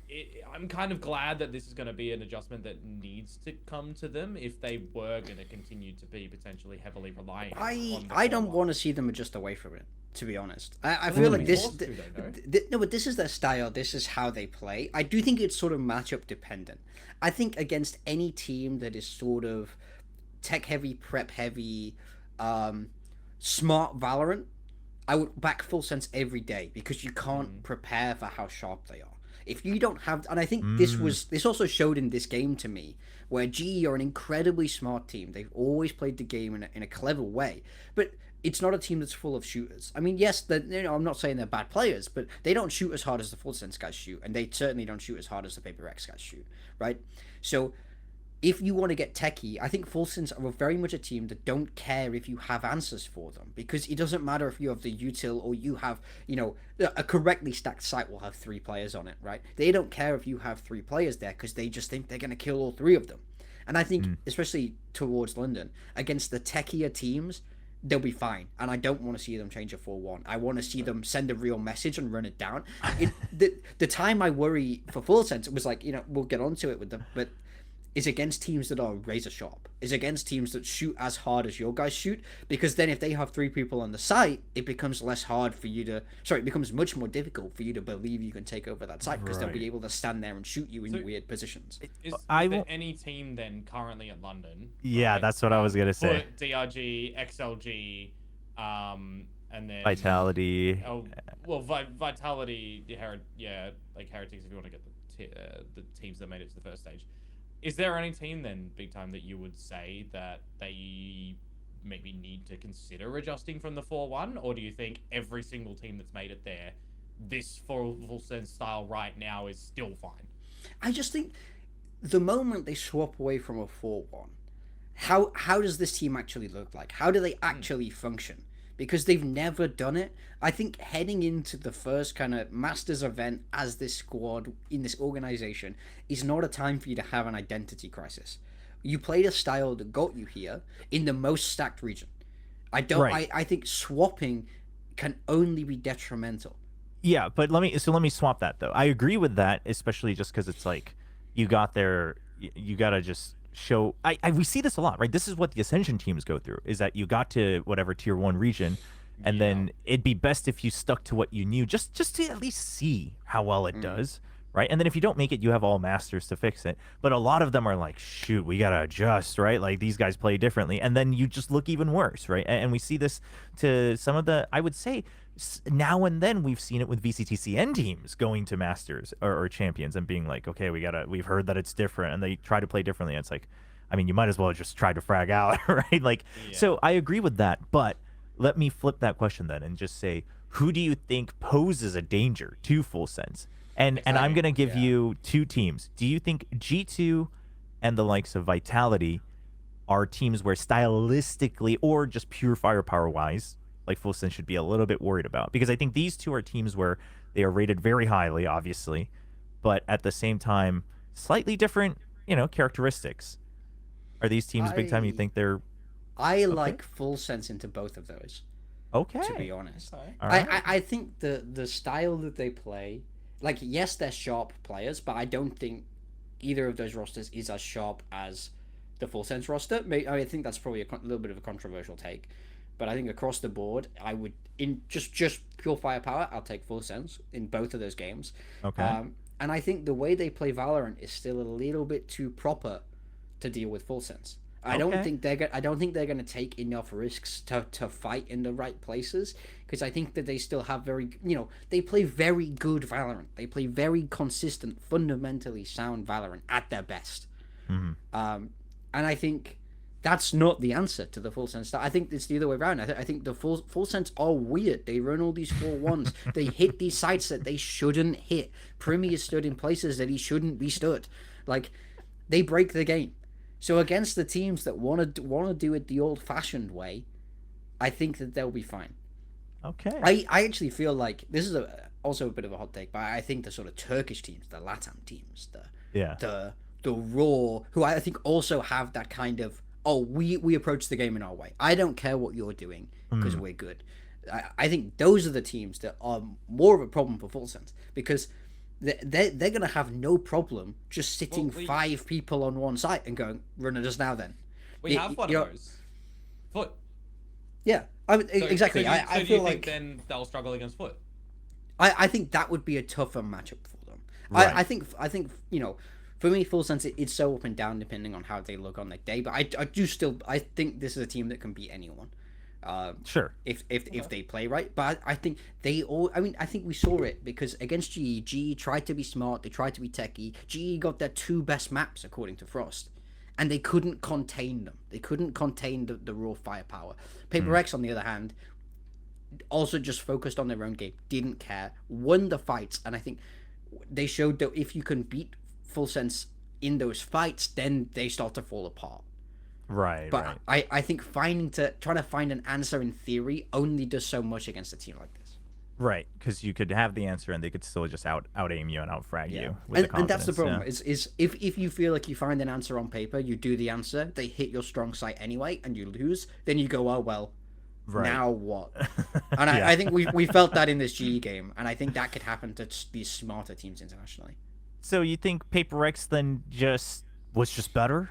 I'm kind of glad that this is going to be an adjustment that needs to come to them if they were going to continue to be potentially heavily reliant on the I don't 4-1. want to see them adjust away from it, to be honest. I feel like this... no, but this is their style. This is how they play. I do think it's sort of matchup dependent. I think against any team that is sort of tech-heavy, prep-heavy, smart Valorant, I would back Full Sense every day, because you can't prepare for how sharp they are. If you don't have, and I think this also showed in this game to me, where GE are an incredibly smart team. They've always played the game in a clever way, but it's not a team that's full of shooters. I mean, yes, I'm not saying they're bad players, but they don't shoot as hard as the Full Sense guys shoot, and they certainly don't shoot as hard as the Paper X guys shoot, right? So if you want to get techie, I think Full Sense are very much a team that don't care if you have answers for them, because it doesn't matter if you have the util or you have, a correctly stacked site will have 3 players on it, right? They don't care if you have 3 players there, because they just think they're going to kill all 3 of them. And I think, especially towards London, against the techier teams, they'll be fine. And I don't want to see them change a 4-1. I want to see them send a real message and run it down. The time I worry for Full Sense, it was like, we'll get onto it with them, but is against teams that are razor sharp, is against teams that shoot as hard as your guys shoot, because then if they have 3 people on the site, it becomes less hard for you to, it becomes much more difficult for you to believe you can take over that site, because they'll be able to stand there and shoot you in weird positions. Is there any team then currently at London? Yeah, right? That's what I was going to say. DRG, XLG, and then Vitality. Vitality, like Heretics, if you want to get the teams that made it to the first stage. Is there any team then, BigTime, that you would say that they maybe need to consider adjusting from the 4-1? Or do you think every single team that's made it there, this Full Sense style right now is still fine? I just think the moment they swap away from a 4-1, how does this team actually look like? How do they actually function? because they've never done it. I think heading into the first kind of Masters event as this squad in this organization is not a time for you to have an identity crisis. You played a style that got you here in the most stacked region. I think swapping can only be detrimental. Yeah, but let me swap that though. I agree with that, especially just because it's like you got there, you gotta just show. We see this a lot, right? This is what the Ascension teams go through: is that you got to whatever tier 1 region, and then it'd be best if you stuck to what you knew, just to at least see how well it does, right? And then if you don't make it, you have all masters to fix it. But a lot of them are like, shoot, we gotta adjust, right? Like these guys play differently, and then you just look even worse, right? And we see this to some of the, I would say, now and then we've seen it with VCTCN teams going to masters or champions and being like, okay, we've heard that it's different, and they try to play differently. And it's like, I mean, you might as well just try to frag out, right? Like, so I agree with that, but let me flip that question then and just say, who do you think poses a danger to Full Sense? And I'm gonna give you 2 teams. Do you think G2 and the likes of Vitality are teams where stylistically or just pure firepower wise, like Full Sense should be a little bit worried about? Because I think these 2 are teams where they are rated very highly, obviously, but at the same time, slightly different, characteristics. Are these teams big time? You think they're? I like Full Sense into both of those. Okay. To be honest, All right. I think the style that they play, like, yes, they're sharp players, but I don't think either of those rosters is as sharp as the Full Sense roster. I think that's probably a little bit of a controversial take. But I think across the board, I would, in just pure firepower, I'll take Full Sense in both of those games. Okay. And I think the way they play Valorant is still a little bit too proper to deal with Full Sense. I don't think they're going to take enough risks to fight in the right places, because I think that they still have they play very good Valorant. They play very consistent, fundamentally sound Valorant at their best. Mm-hmm. And I think that's not the answer to the Full Sense. I think it's the other way around. I think the Full Sense are weird. They run all these 4-1s. They hit these sites that they shouldn't hit. Primmie is stood in places that he shouldn't be stood. Like, they break the game. So against the teams that want to do it the old-fashioned way, I think that they'll be fine. Okay. I actually feel like this is also a bit of a hot take, but I think the sort of Turkish teams, the LATAM teams, the Raw, who I think also have that kind of, we approach the game in our way. I don't care what you're doing because we're good. I think those are the teams that are more of a problem for Full Sense, because they're going to have no problem just sitting 5 people on one site and going, run at us now then. We have one of those. Foot. Yeah, exactly. So I do feel you like think then they'll struggle against Foot? I think that would be a tougher matchup for them. Right. I think for me, Full Sense, it's so up and down depending on how they look on their day. But I think this is a team that can beat anyone. Sure. If they play right, but I think I think we saw it because against GE tried to be smart, they tried to be techie. GE got their 2 best maps according to Frost, and they couldn't contain them. They couldn't contain the raw firepower. Paper X, on the other hand, also just focused on their own game, didn't care, won the fights, and I think they showed that if you can beat Full Sense in those fights, then they start to fall apart. Right. But right. I think trying to find an answer in theory only does so much against a team like this. Right, because you could have the answer and they could still just out aim you and out frag you. With And that's the problem. Is if you feel like you find an answer on paper, you do the answer, they hit your strong side anyway, and you lose, then you go, oh well, now what? And I think we felt that in this GE game, and I think that could happen to these smarter teams internationally. So you think Paper X then was just better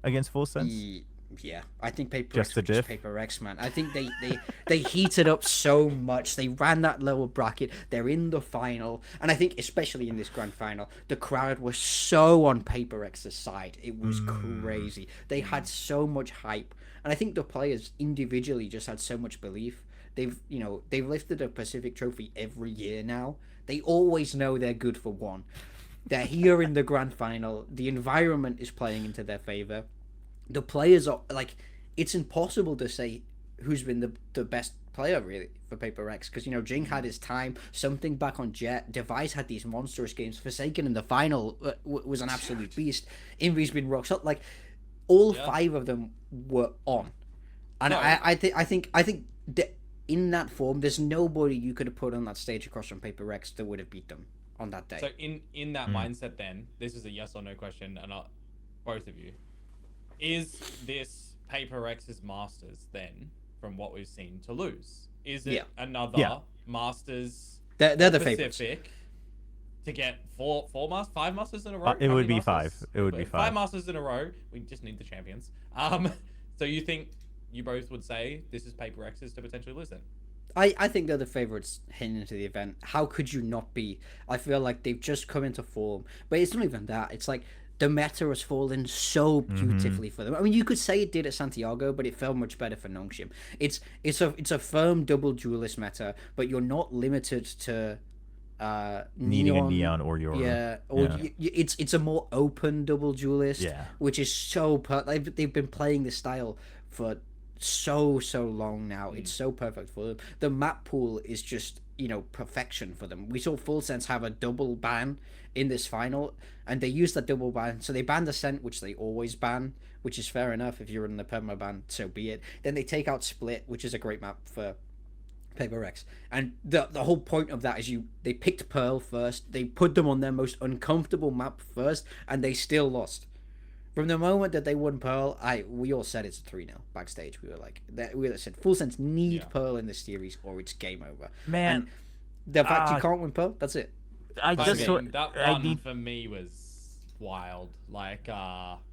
against Full Sense? Yeah, I think Paper Just X the was just diff? Paper X, man. I think they heated up so much. They ran that lower bracket. They're in the final, and I think especially in this grand final, the crowd was so on Paper X's side. It was crazy. They had so much hype, and I think the players individually just had so much belief. They've lifted a Pacific trophy every year now. They always know they're good for one. They're here in the grand final. The environment is playing into their favor. The players are like, it's impossible to say who's been the best player really for Paper X, because Jing had his time, something back on Jet, Device had these monstrous games, Forsaken in the final was an absolute beast, Envy's been rock solid, like all 5 of them were on, and I think in that form, there's nobody you could have put on that stage across from Paper Rex that would have beat them on that day. So in that mindset, then this is a yes or no question, and both of you, is this Paper Rex's Masters then, from what we've seen, to lose? Is it another Masters? They're the favorites. Pacific to get five Masters in a row? It How would many be five. Masters? It would be five. Five Masters in a row. We just need the champions. So you think you both would say this is Paper X's to potentially lose then? I think they're the favorites heading into the event. How could you not be? I feel like they've just come into form. But it's not even that. It's like the meta has fallen so beautifully for them. I mean, you could say it did at Santiago, but it felt much better for Nongshim. It's a firm double duelist meta, but you're not limited to needing a Neon or your it's a more open double duelist, which is so they've been playing this style for so long now. It's so perfect for them. The map pool is just perfection for them. We saw Full Sense have a double ban in this final, and they used that double ban. So they banned Ascent, which they always ban, which is fair enough. If you're in the perma ban, so be it. Then they take out Split, which is a great map for Paper Rex, and the whole point of that is they picked Pearl first. They put them on their most uncomfortable map first, and they still lost. From the moment that they won Pearl, we all said it's a 3-0 backstage. We said Full Sense need Pearl in this series or it's game over. Man, and the fact you can't win Pearl, that's it. That one for me was wild. Like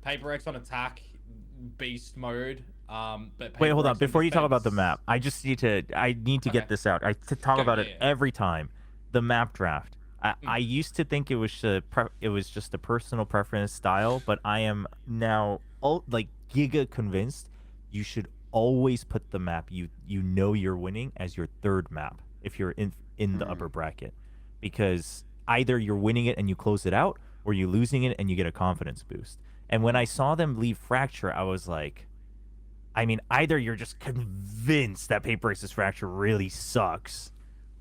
Paper X on attack, beast mode. But wait, hold on. Before you talk about the map, I need to get this out. I talk about it every time. The map draft. I used to think it was just a personal preference style, but I am now giga convinced you should always put the map you know you're winning as your third map if you're in the upper bracket, because either you're winning it and you close it out, or you're losing it and you get a confidence boost. And when I saw them leave Fracture, I was like, I mean, either you're just convinced that Paper X's Fracture really sucks,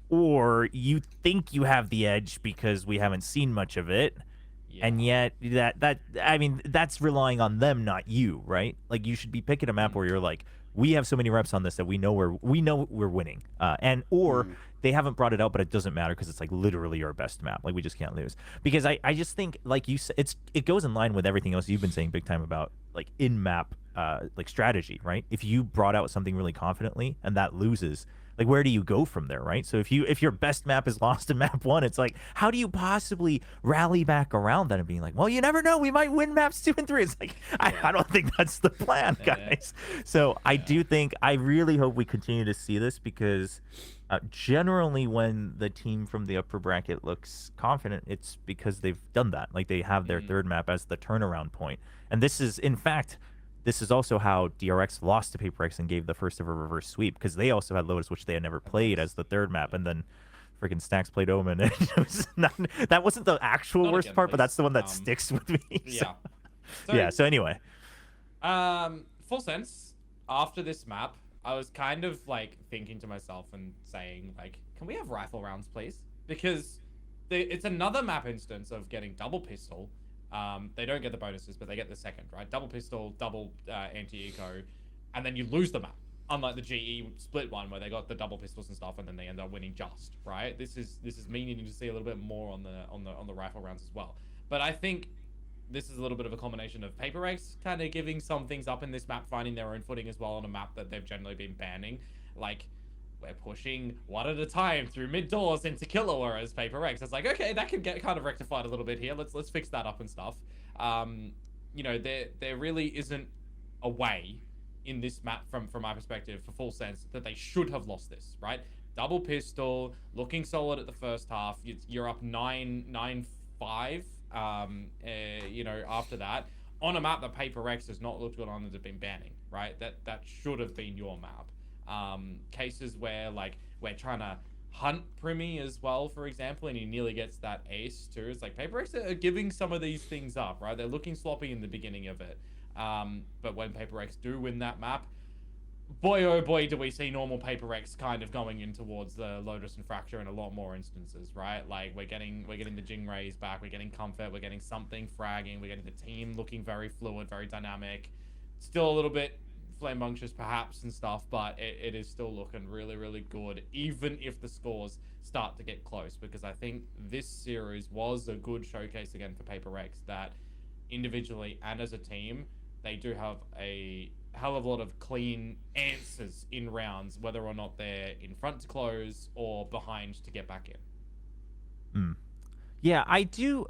or you think you have the edge because we haven't seen much of it, and yet that's relying on them, not you, right? Like, you should be picking a map where you're like, we have so many reps on this that we know we're winning, or they haven't brought it out, but it doesn't matter because it's like literally our best map. Like, we just can't lose. Because I just think, like you said, it goes in line with everything else you've been saying big time about like in map like strategy, right? If you brought out something really confidently and that loses, like, where do you go from there, right? So if your best map is lost in map 1, it's like, how do you possibly rally back around that and being like, well, you never know, we might win maps 2 and 3. It's like, I don't think that's the plan, guys. So I do think, I really hope we continue to see this, because generally when the team from the upper bracket looks confident, it's because they've done that. Like, they have their third map as the turnaround point. And this is, in fact, this is also how DRX lost to Paper X and gave the first ever reverse sweep, because they also had Lotus, which they had never played, as the third map, and then freaking Stacks played Omen. And it was that wasn't the actual worst part, but that's the one that sticks with me. So anyway. Full Sense, after this map, I was kind of like thinking to myself and saying, like, can we have rifle rounds, please? Because it's another map instance of getting double pistol. They don't get the bonuses, but they get the second, right? Double pistol, double anti-eco, and then you lose the map. Unlike the GE split one where they got the double pistols and stuff, and then they end up winning just, right? This is me needing to see a little bit more on the rifle rounds as well. But I think this is a little bit of a combination of Paper X kind of giving some things up in this map, finding their own footing as well on a map that they've generally been banning. Like, we're pushing one at a time through mid doors into Killer, whereas Paper X, it's like, okay, that could get kind of rectified a little bit here. Let's fix that up and stuff. There really isn't a way in this map from my perspective for Full Sense that they should have lost this, right? Double pistol, looking solid at the first half. You're up 9-5. After that, on a map that Paper X has not looked good on and has been banning, right? That should have been your map. Cases where, like, we're trying to hunt Primmie as well, for example, and he nearly gets that ace too. It's like Paper X are giving some of these things up, right? They're looking sloppy in the beginning of it. But when Paper X do win that map, boy oh boy do we see normal Paper X kind of going in towards the Lotus and Fracture in a lot more instances, right? Like, we're getting the Jing Rays back, we're getting comfort, we're getting something fragging, we're getting the team looking very fluid, very dynamic. Still a little bit flambunctious perhaps and stuff, but it is still looking really, really good, even if the scores start to get close, because I think this series was a good showcase again for Paper Rex that individually and as a team, they do have a hell of a lot of clean answers in rounds, whether or not they're in front to close or behind to get back in. Yeah, I do.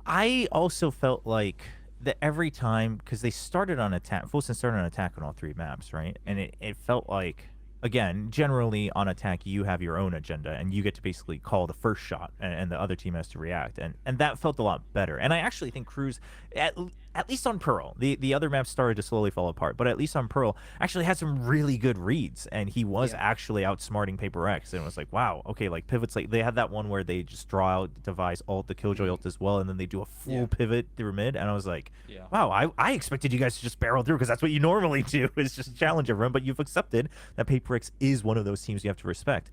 I also felt like that every time, because they started on attack, Fulton started on attack on all 3 maps, right? And it felt like, again, generally on attack, you have your own agenda and you get to basically call the first shot, and the other team has to react. And that felt a lot better. And I actually think Cruz, at least on Pearl, the other maps started to slowly fall apart, but at least on Pearl, actually had some really good reads. And he was actually outsmarting Paper X. And it was like, wow, okay, like pivots, like they had that one where they just draw out, devise ult, the Killjoy ult as well, and then they do a full pivot through mid. And I was like, wow, I expected you guys to just barrel through, because that's what you normally do, is just challenge everyone. But you've accepted that Paper X is one of those teams you have to respect.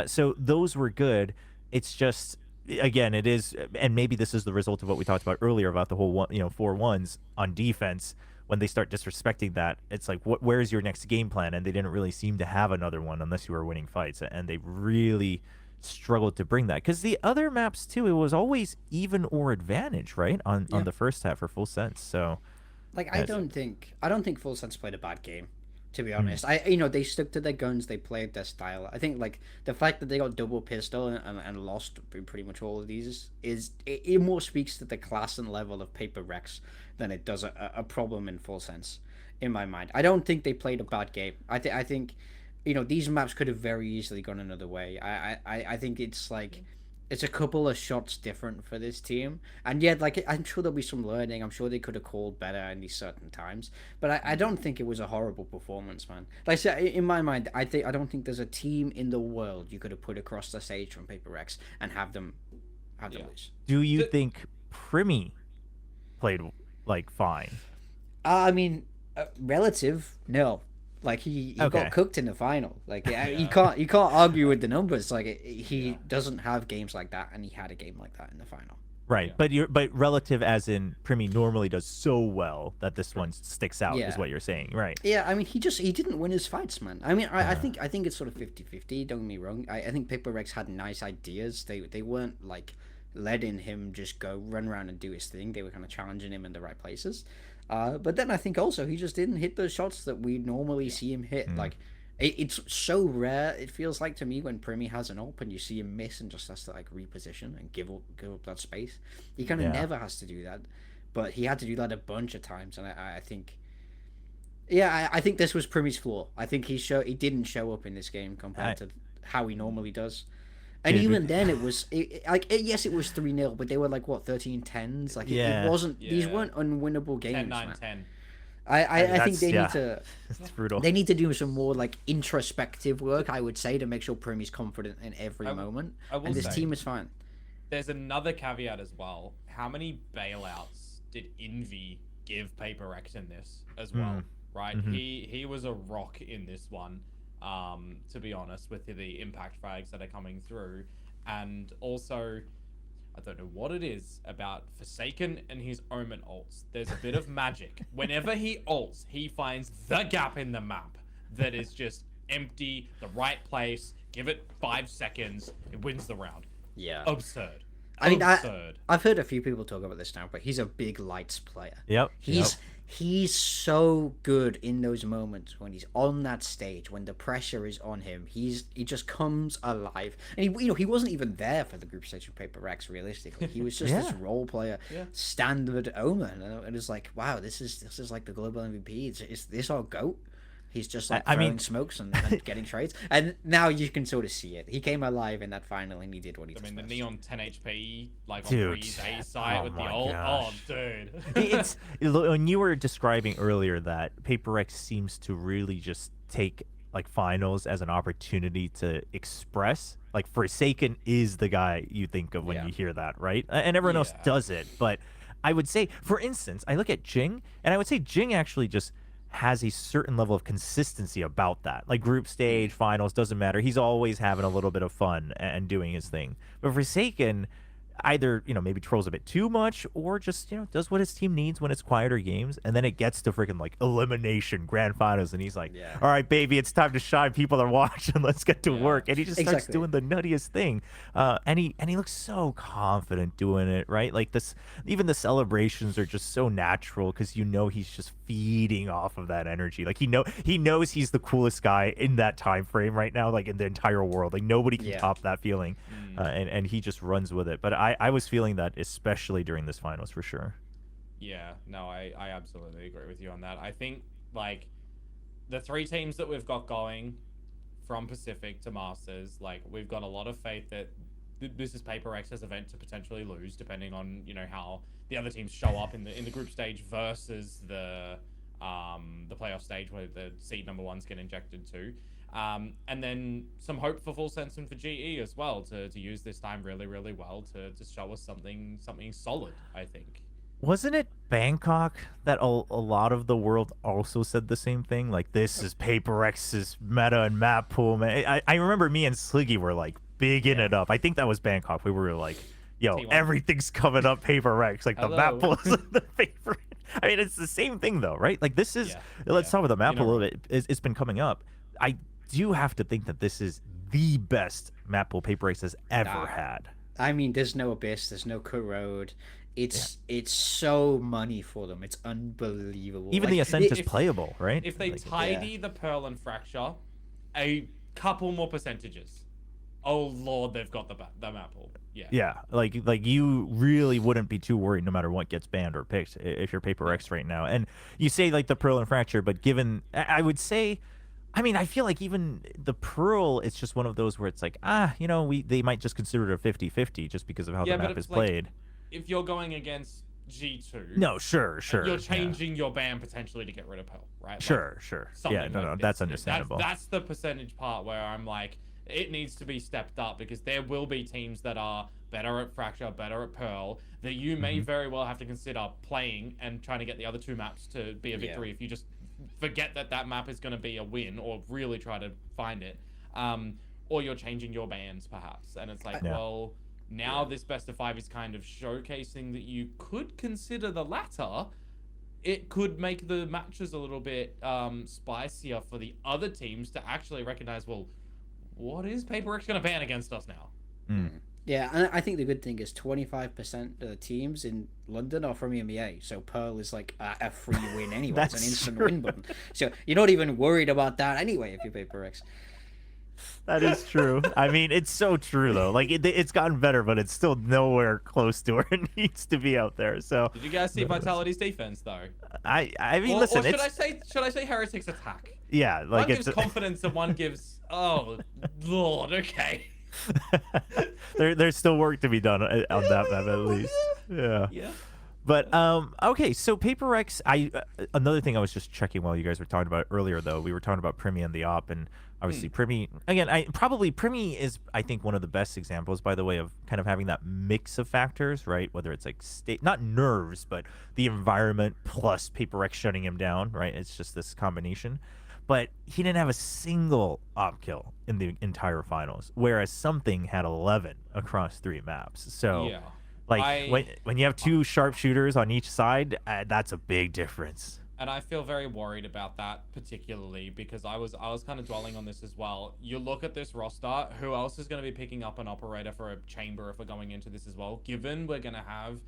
So those were good. It's just, again, it is, and maybe this is the result of what we talked about earlier about the whole 4-1s on defense. When they start disrespecting that, it's like, where's your next game plan? And they didn't really seem to have another one unless you were winning fights, and they really struggled to bring that, because the other maps too, it was always even or advantage, right, on the first half for Full Sense. So like, I don't think Full Sense played a bad game, to be honest. They stuck to their guns, they played their style. I think, like, the fact that they got double pistol and lost pretty much all of these it more speaks to the class and level of Paper Rex than it does a problem in Full Sense, in my mind. I don't think they played a bad game. I think these maps could have very easily gone another way. I think it's like, it's a couple of shots different for this team, and yet, like, I'm sure there'll be some learning. I'm sure they could have called better in these certain times, but I don't think it was a horrible performance, man. Like I said, in my mind, I don't think there's a team in the world you could have put across the stage from Paper Rex and have them lose. Do you think Primmie played like fine? I mean, relative, no. Like, he got cooked in the final. Like, you can't argue with the numbers. Like, he doesn't have games like that, and he had a game like that in the final. Right, but relative, as in Primmie normally does so well that this one sticks out, is what you're saying, right? Yeah, I mean, he didn't win his fights, man. I mean, I think it's sort of 50-50. Don't get me wrong. I think Paper Rex had nice ideas. They weren't like letting him just go run around and do his thing. They were kind of challenging him in the right places. But then I think also he just didn't hit those shots that we normally see him hit. Like, it's so rare, it feels like to me, when Primmie has an ult and you see him miss and just has to like reposition and give up that space. He kind of never has to do that, but he had to do that a bunch of times, and I think, I think this was Primmie's flaw. I think he didn't show up in this game compared to how he normally does. And even then, it was yes, it was 3-0, but they were like, what, 13-10s? Like, it wasn't. These weren't unwinnable games. 10-9-10. I think they need to. It's brutal. They need to do some more like introspective work, I would say, to make sure Primmie's confident in every moment. And this team is fine. There's another caveat as well. How many bailouts did Envy give Paper Rex in this as well? Right, he was a rock in this one. To be honest, with the impact frags that are coming through, and also, I don't know what it is about Forsaken and his Omen ults. There's a bit of magic. Whenever he ults, he finds the gap in the map that is just empty, the right place. Give it 5 seconds, it wins the round. Yeah, absurd. I mean, I've heard a few people talk about this now, but he's a big lights player. He's so good in those moments when he's on that stage, when the pressure is on him. He just comes alive, and he wasn't even there for the group stage of Paper Rex. Realistically, he was just this role player, standard Omen, and it's like, wow, this is like the global MVP. Is this our GOAT? He's just like throwing smokes and getting trades. And now you can sort of see it. He came alive in that final and he did what he did. I mean, the neon 10 HP, like on Bree's A side with the ult. Gosh. Oh, dude. It's when you were describing earlier that Paper Rex seems to really just take like finals as an opportunity to express. Like, Forsaken is the guy you think of when you hear that, right? And everyone else does it. But I would say, for instance, I look at Jing, and I would say Jing actually just has a certain level of consistency about that. Like, group stage, finals, doesn't matter. He's always having a little bit of fun and doing his thing. But Forsaken, either, maybe trolls a bit too much or just, does what his team needs when it's quieter games. And then it gets to freaking like elimination grand finals. And he's like, Yeah. all right, baby, it's time to shine. People are watching. Let's get to Yeah. work. And he just starts Exactly. doing the nuttiest thing. And he looks so confident doing it, right? Like even the celebrations are just so natural because he's just feeding off of that energy. Like he knows he's the coolest guy in that time frame right now, like in the entire world. Like nobody can Yeah. top that feeling. And he just runs with it. But I was feeling that especially during this finals for sure. Yeah, no, I absolutely agree with you on that. I think like the 3 teams that we've got going from Pacific to Masters, like we've got a lot of faith that this is Paper X's event to potentially lose, depending on how the other teams show up in the group stage versus the playoff stage where the seed number 1s get injected to. And then some hope for Full Sensum for GE as well to use this time really, really well to show us something solid, I think. Wasn't it Bangkok that a lot of the world also said the same thing? Like, this is Paper X's meta and map pool, man. I remember me and Sliggy were like bigging it up. I think that was Bangkok. We were like, yo, T1. everything's coming up Paper X. Like, the map pool is the favorite. I mean, it's the same thing, though, right? Like, this is, let's talk about the map pool a little bit. It's been coming up. I do have to think that this is the best map pool Paper X has ever had. I mean, there's no Abyss, there's no Cut Road. It's so money for them. It's unbelievable. Even the Ascent is playable, right? If they tidy the Pearl and Fracture, a couple more percentages. Oh lord, they've got the map pool. Yeah. Yeah, like you really wouldn't be too worried no matter what gets banned or picked if you're Paper X right now. And you say like the Pearl and Fracture, but given, I would say, I mean, I feel like even the Pearl, it's just one of those where it's like, they might just consider it a 50-50 just because of how the map is played. If you're going against G2, no, sure, you're changing your ban potentially to get rid of Pearl, right? Sure. Yeah, no, that's this. understandable. That's the percentage part where I'm like, it needs to be stepped up because there will be teams that are better at Fracture, better at Pearl, that you may very well have to consider playing and trying to get the other 2 maps to be a victory if you just forget that map is going to be a win or really try to find it. Or you're changing your bans perhaps. And it's like, well, now this best of 5 is kind of showcasing that you could consider the latter. It could make the matches a little bit spicier for the other teams to actually recognize, well, what is Paper X going to ban against us now? Yeah, and I think the good thing is 25% of the teams in London are from EMEA, so Pearl is like a free win anyway. It's an instant win button. So you're not even worried about that anyway if you're Paper X. That is true. I mean, it's so true though. Like it's gotten better, but it's still nowhere close to where it needs to be out there. So did you guys see Vitality's defense though? I mean, listen. Or should I say Heretic's attack? Yeah, like one gives confidence and one gives Lord. Okay. There's still work to be done on that map at least. Yeah. Yeah. But okay, so Paper X. Another thing I was just checking while you guys were talking about earlier, though, we were talking about Primmie and the op, and obviously Primmie. Again, Primmie is, I think, one of the best examples, by the way, of kind of having that mix of factors, right? Whether it's like not nerves, but the environment plus Paper X shutting him down, right? It's just this combination. But he didn't have a single op kill in the entire finals, whereas Something had 11 across 3 maps. So. Yeah. Like when you have 2 sharpshooters on each side, that's a big difference. And I feel very worried about that particularly because I was kind of dwelling on this as well. You look at this roster, who else is going to be picking up an operator for a chamber if we're going into this as well? Given we're going to have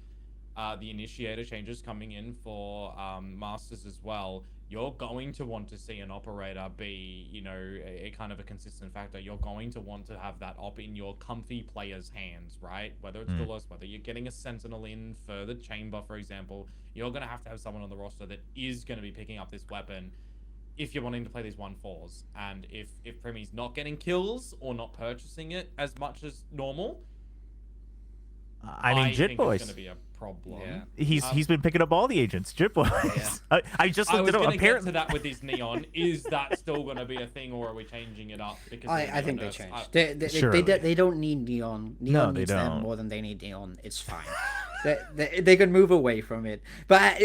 the initiator changes coming in for Masters as well, you're going to want to see an operator be, a kind of a consistent factor. You're going to want to have that op in your comfy players' hands, right? Whether it's Duelist, whether you're getting a Sentinel in for the chamber, for example, you're going to have someone on the roster that is going to be picking up this weapon if you're wanting to play these 1-4s. And if Primmie's not getting kills or not purchasing it as much as normal, I mean, Jit think Boys. it's going to be problem. Yeah. He's been picking up all the agents, chip-wise. I just I looked was it up. going to get Apparently, to that with his neon. Is that still going to be a thing, or are we changing it up? Because of the I think neon they nerfs? changed. Surely. They don't need neon. No, Neon they needs them don't. more than they need neon. It's fine. They can move away from it. But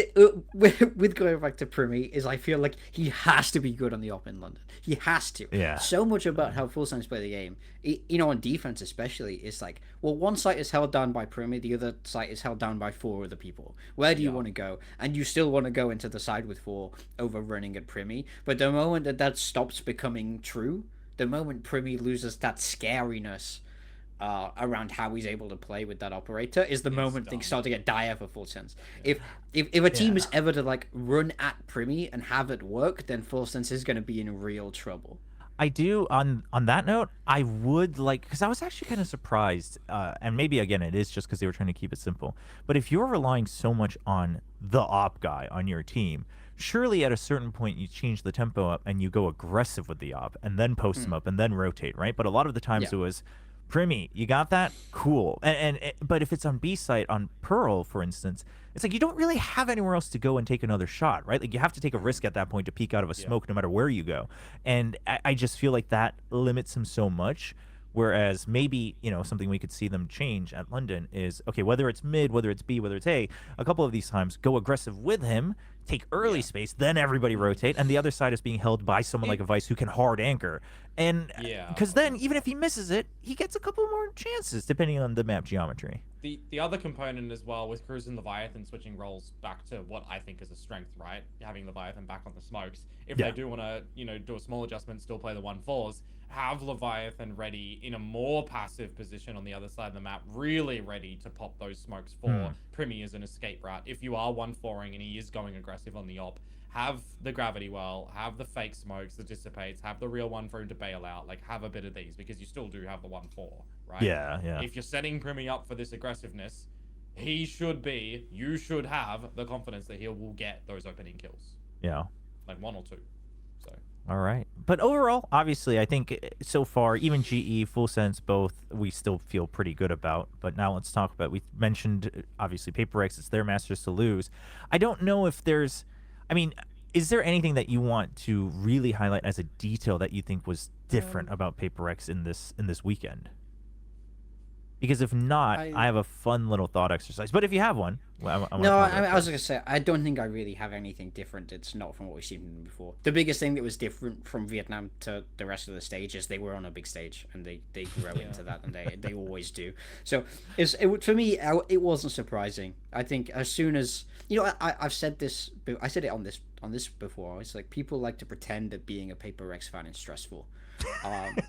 with going back to Primmie, is I feel like he has to be good on the op in London. He has to. Yeah. So much about how Full Sense play the game. You know, on defense especially, it's like, well, one site is held down by Primmie, the other site is held down by 4 other people. Where do you want to go? And you still want to go into the side with 4 over running at Primmie. But the moment that stops becoming true, the moment Primmie loses that scariness around how he's able to play with that operator, is the moment things start to get dire for Full Sense. If a team is ever to like run at Primmie and have it work, then Full Sense is going to be in real trouble. I do on that note. I would like, because I was actually kind of surprised, and maybe again it is just because they were trying to keep it simple. But if you're relying so much on the op guy on your team, surely at a certain point you change the tempo up and you go aggressive with the op, and then post them up and then rotate, right? But a lot of the times it was, Primmie, you got that? Cool. But if it's on B site, on Pearl, for instance, it's like you don't really have anywhere else to go and take another shot, right? Like you have to take a risk at that point to peek out of a smoke no matter where you go. And I just feel like that limits him so much. Whereas maybe, something we could see them change at London is, okay, whether it's mid, whether it's B, whether it's A couple of these times, go aggressive with him, take early space, then everybody rotate, and the other side is being held by someone like a Vice who can hard anchor. And because then, even if he misses it, he gets a couple more chances, depending on the map geometry. The other component as well, with Cruz and Leviathan switching roles back to what I think is a strength, right? Having Leviathan back on the smokes. If they do want to, do a small adjustment, still play the 1-4s, have Leviathan ready in a more passive position on the other side of the map, really ready to pop those smokes for Primmie as an escape route. If you are 1-4ing and he is going aggressive on the op, have the gravity well, have the fake smokes that dissipates, have the real one for him to bail out, like have a bit of these, because you still do have the 1-4, right? Yeah. If you're setting Primmie up for this aggressiveness, you should have the confidence that he will get those opening kills. Yeah. Like 1 or 2. So. All right. But overall, obviously, I think so far, even GE, Full Sense, both, we still feel pretty good about. But now let's talk about, we mentioned, obviously, Paper X, it's their Masters to lose. I don't know if there's, is there anything that you want to really highlight as a detail that you think was different about Paper X in this weekend? Because if not, I have a fun little thought exercise. But if you have one, I was going to say, I don't think I really have anything different. It's not from what we've seen before. The biggest thing that was different from Vietnam to the rest of the stage is they were on a big stage, and they grow into that, and they always do. So for me, it wasn't surprising. I think as soon as, I've said this, I said it on this before. It's like people like to pretend that being a Paper X fan is stressful, and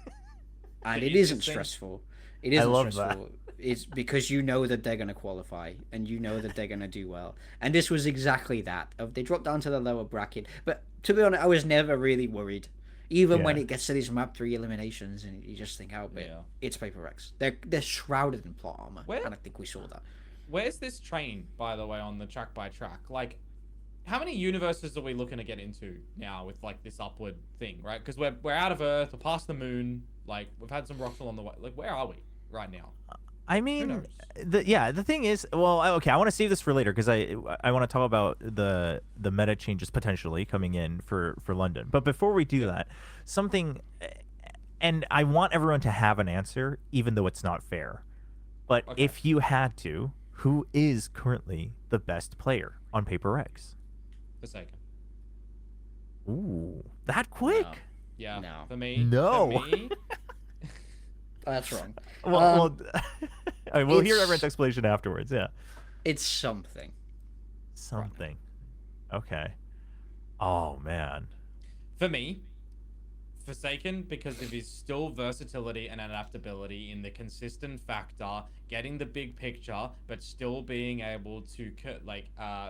it isn't stressful. It isn't stressful. It's because you know that they're going to qualify, and you know that they're going to do well. And this was exactly that. They dropped down to the lower bracket. But to be honest, I was never really worried. Even when it gets to these map 3 eliminations, and you just think, it's Paper X. They're shrouded in plot armor, and I think we saw that. Where's this train, by the way, on the track by track? Like, how many universes are we looking to get into now with like this upward thing, right? Because we're out of Earth, we're past the moon. Like, we've had some rocks along the way. Like, where are we right now? The thing is, well, okay, I want to save this for later because I want to talk about the meta changes potentially coming in for London. But before we do that, and I want everyone to have an answer, even though it's not fair. But if you had to, who is currently the best player on Paper X? Forsaken. Ooh, that quick? No. Yeah. No. For me. No. For me, That's wrong. Well, we'll hear everyone's explanation afterwards. Yeah. It's something. Something. Okay. Oh man. For me, Forsaken, because of his still versatility and adaptability in the consistent factor, getting the big picture, but still being able to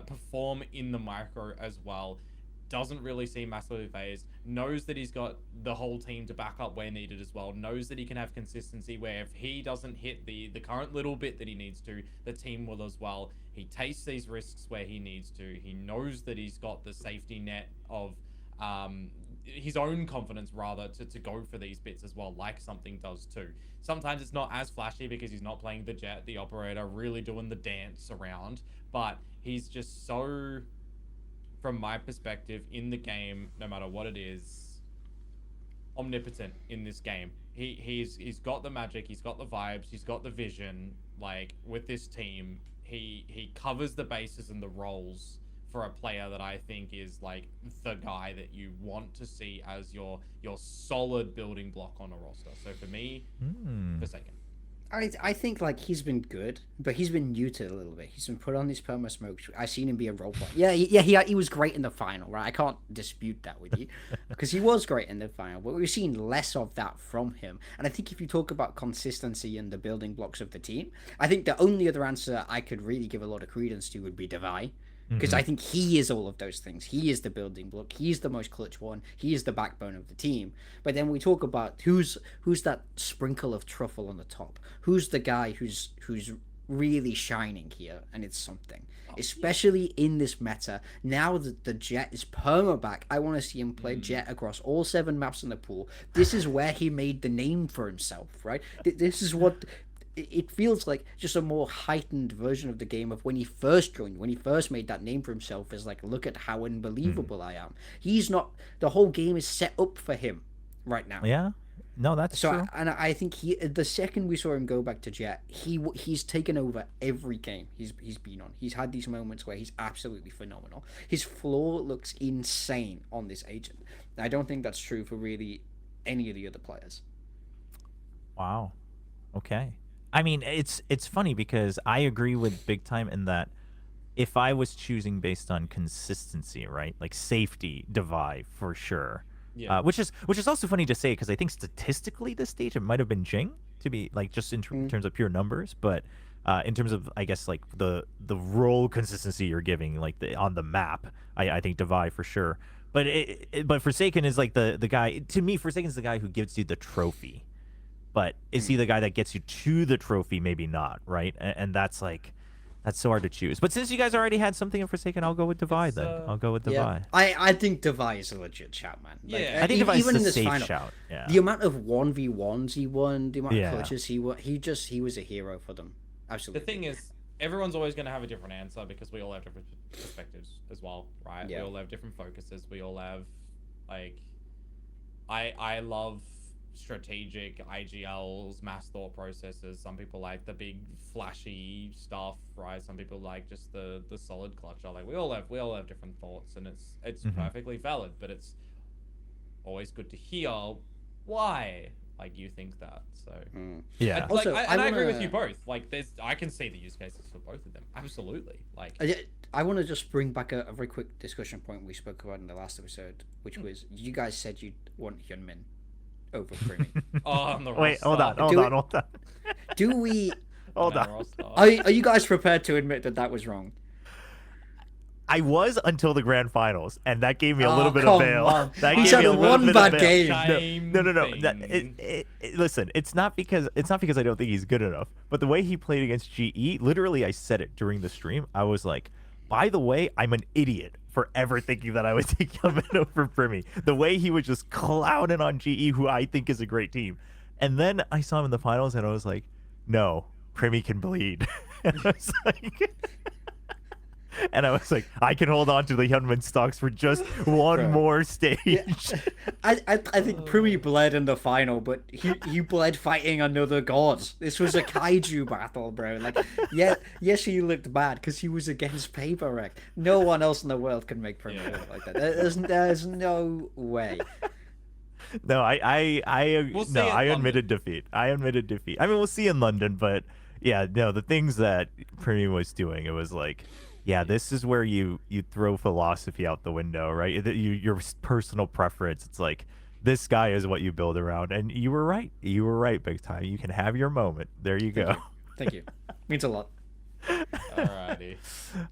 perform in the micro as well. Doesn't really seem massively phased, knows that he's got the whole team to back up where needed as well, knows that he can have consistency where if he doesn't hit the current little bit that he needs to, the team will as well. He tastes these risks where he needs to. He knows that he's got the safety net of his own confidence rather to go for these bits as well, like something does too. Sometimes it's not as flashy because he's not playing the jet, the operator, really doing the dance around, but he's just so, from my perspective, in the game, no matter what it is, omnipotent in this game. He's got the magic, he's got the vibes, he's got the vision. Like with this team, he covers the bases and the roles for a player that I think is like the guy that you want to see as your solid building block on a roster. So for me, Forsaken. I think like he's been good, but he's been muted a little bit. He's been put on these perma smokes. I've seen him be a role player. He was great in the final, right? I can't dispute that with you, because he was great in the final. But we've seen less of that from him. And I think if you talk about consistency and the building blocks of the team, I think the only other answer I could really give a lot of credence to would be Devi. Because I think he is all of those things. He is the building block. He's the most clutch one. He is the backbone of the team. But then we talk about who's that sprinkle of truffle on the top. Who's the guy who's really shining here, and it's something. Especially in this meta, now that the Jet is perma back, I want to see him play Jet across all 7 maps in the pool. This is where he made the name for himself, right? This is what... It feels like just a more heightened version of the game of when he first joined, when he first made that name for himself, is like, look at how unbelievable I am. He's not, the whole game is set up for him right now. Yeah, no, that's true. And I think the second we saw him go back to Jet, he's taken over every game he's been on. He's had these moments where he's absolutely phenomenal. His floor looks insane on this agent. I don't think that's true for really any of the other players. Wow. Okay. I mean, it's funny because I agree with BigTime in that if I was choosing based on consistency, right? Like safety, Devi for sure. Yeah. Which is also funny to say because I think statistically this stage it might have been Jing to be like just in terms of pure numbers, but in terms of I guess like the role consistency you're giving like on the map, I think Devi for sure. But Forsaken is like the guy to me. Forsaken is the guy who gives you the trophy. But is he the guy that gets you to the trophy? Maybe not, right? And that's like, that's so hard to choose. But since you guys already had something in Forsaken, I'll go with Devi then. I'll go with Devi. Yeah. I think Devi is a legit shout, man. Like, Yeah. I think Devi's even the in this safe final, shout. Yeah. the amount of 1v1s he won, the amount Yeah. of clutches he won, he was a hero for them. Absolutely. The thing is, everyone's always going to have a different answer because we all have different perspectives as well, right? Yeah. We all have different focuses. We all have, like, I love strategic IGLs, mass thought processes. Some people like the big flashy stuff, right? Some people like just the solid clutch. Like we all have different thoughts, and it's perfectly valid. But it's always good to hear why like you think that. So Yeah. and, Also, like, I I agree with wanna- you both. Like I can see the use cases for both of them. Absolutely. Like I want to just bring back a very quick discussion point we spoke about in the last episode, which was you guys said you'd want Hyunmin over Primmie. on the Wait, hold on, roster. hold on. Do we? Hold On on. our roster. Are you guys prepared to admit that was wrong? I was until the grand finals, and that gave me a Oh, little bit of come bail. on. That He's gave me had a little one bit bad of bail. game. No. Thing. Listen, it's not because I don't think he's good enough, but the way he played against GE, literally, I said it during the stream. I was like, by the way, I'm an idiot for ever thinking that I would take Hyunmin over Primmie. The way he was just clowning on GE, who I think is a great team. And then I saw him in the finals, and I was like, no, Primmie can bleed. And I was like, I can hold on to the Hyunmin stocks for just one Bro. more stage. I think Primmie bled in the final, but he bled fighting another god. This was a kaiju battle, bro. Like, yes, he looked bad because he was against Paper Wreck. No one else in the world can make Primmie look like that. There's no way. No, I We'll see no, in I London. admitted defeat. I mean, we'll see in London, but yeah, no, the things that Primmie was doing, it was like, yeah, this is where you throw philosophy out the window, right? Your personal preference. It's like this guy is what you build around, and you were right. You were right, BigTime. You can have your moment. There you go. Thank you. Means a lot. Alrighty.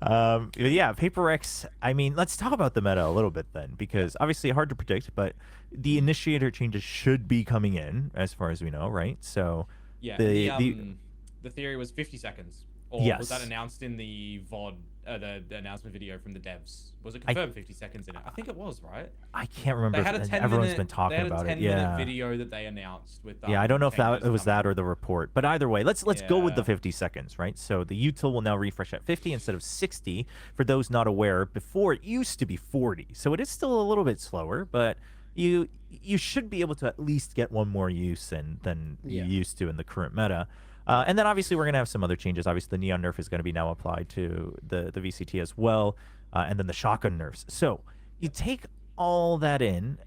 But yeah, Paper X. I mean, let's talk about the meta a little bit then, because obviously hard to predict, but the initiator changes should be coming in, as far as we know, right? So Yeah. the The theory was 50 seconds Or was that Yes. announced in the VOD, the announcement video from the devs? Was it confirmed 50 seconds in it? I think it was, right? I can't remember. They had a 10 Everyone's minute been they talking had a about it. 10-minute Yeah. video that they announced with Yeah, I don't know if that changes it was that coming. or the report, but either way, let's go with the Yeah. 50 seconds, right? So the util will now refresh at 50 instead of 60. For those not aware, before it used to be 40, so it is still a little bit slower, but you should be able to at least get one more use than you Yeah. used to in the current meta. And then obviously we're gonna have some other changes. Obviously the neon nerf is gonna be now applied to the VCT as well, and then the shotgun nerfs. So you take all that in.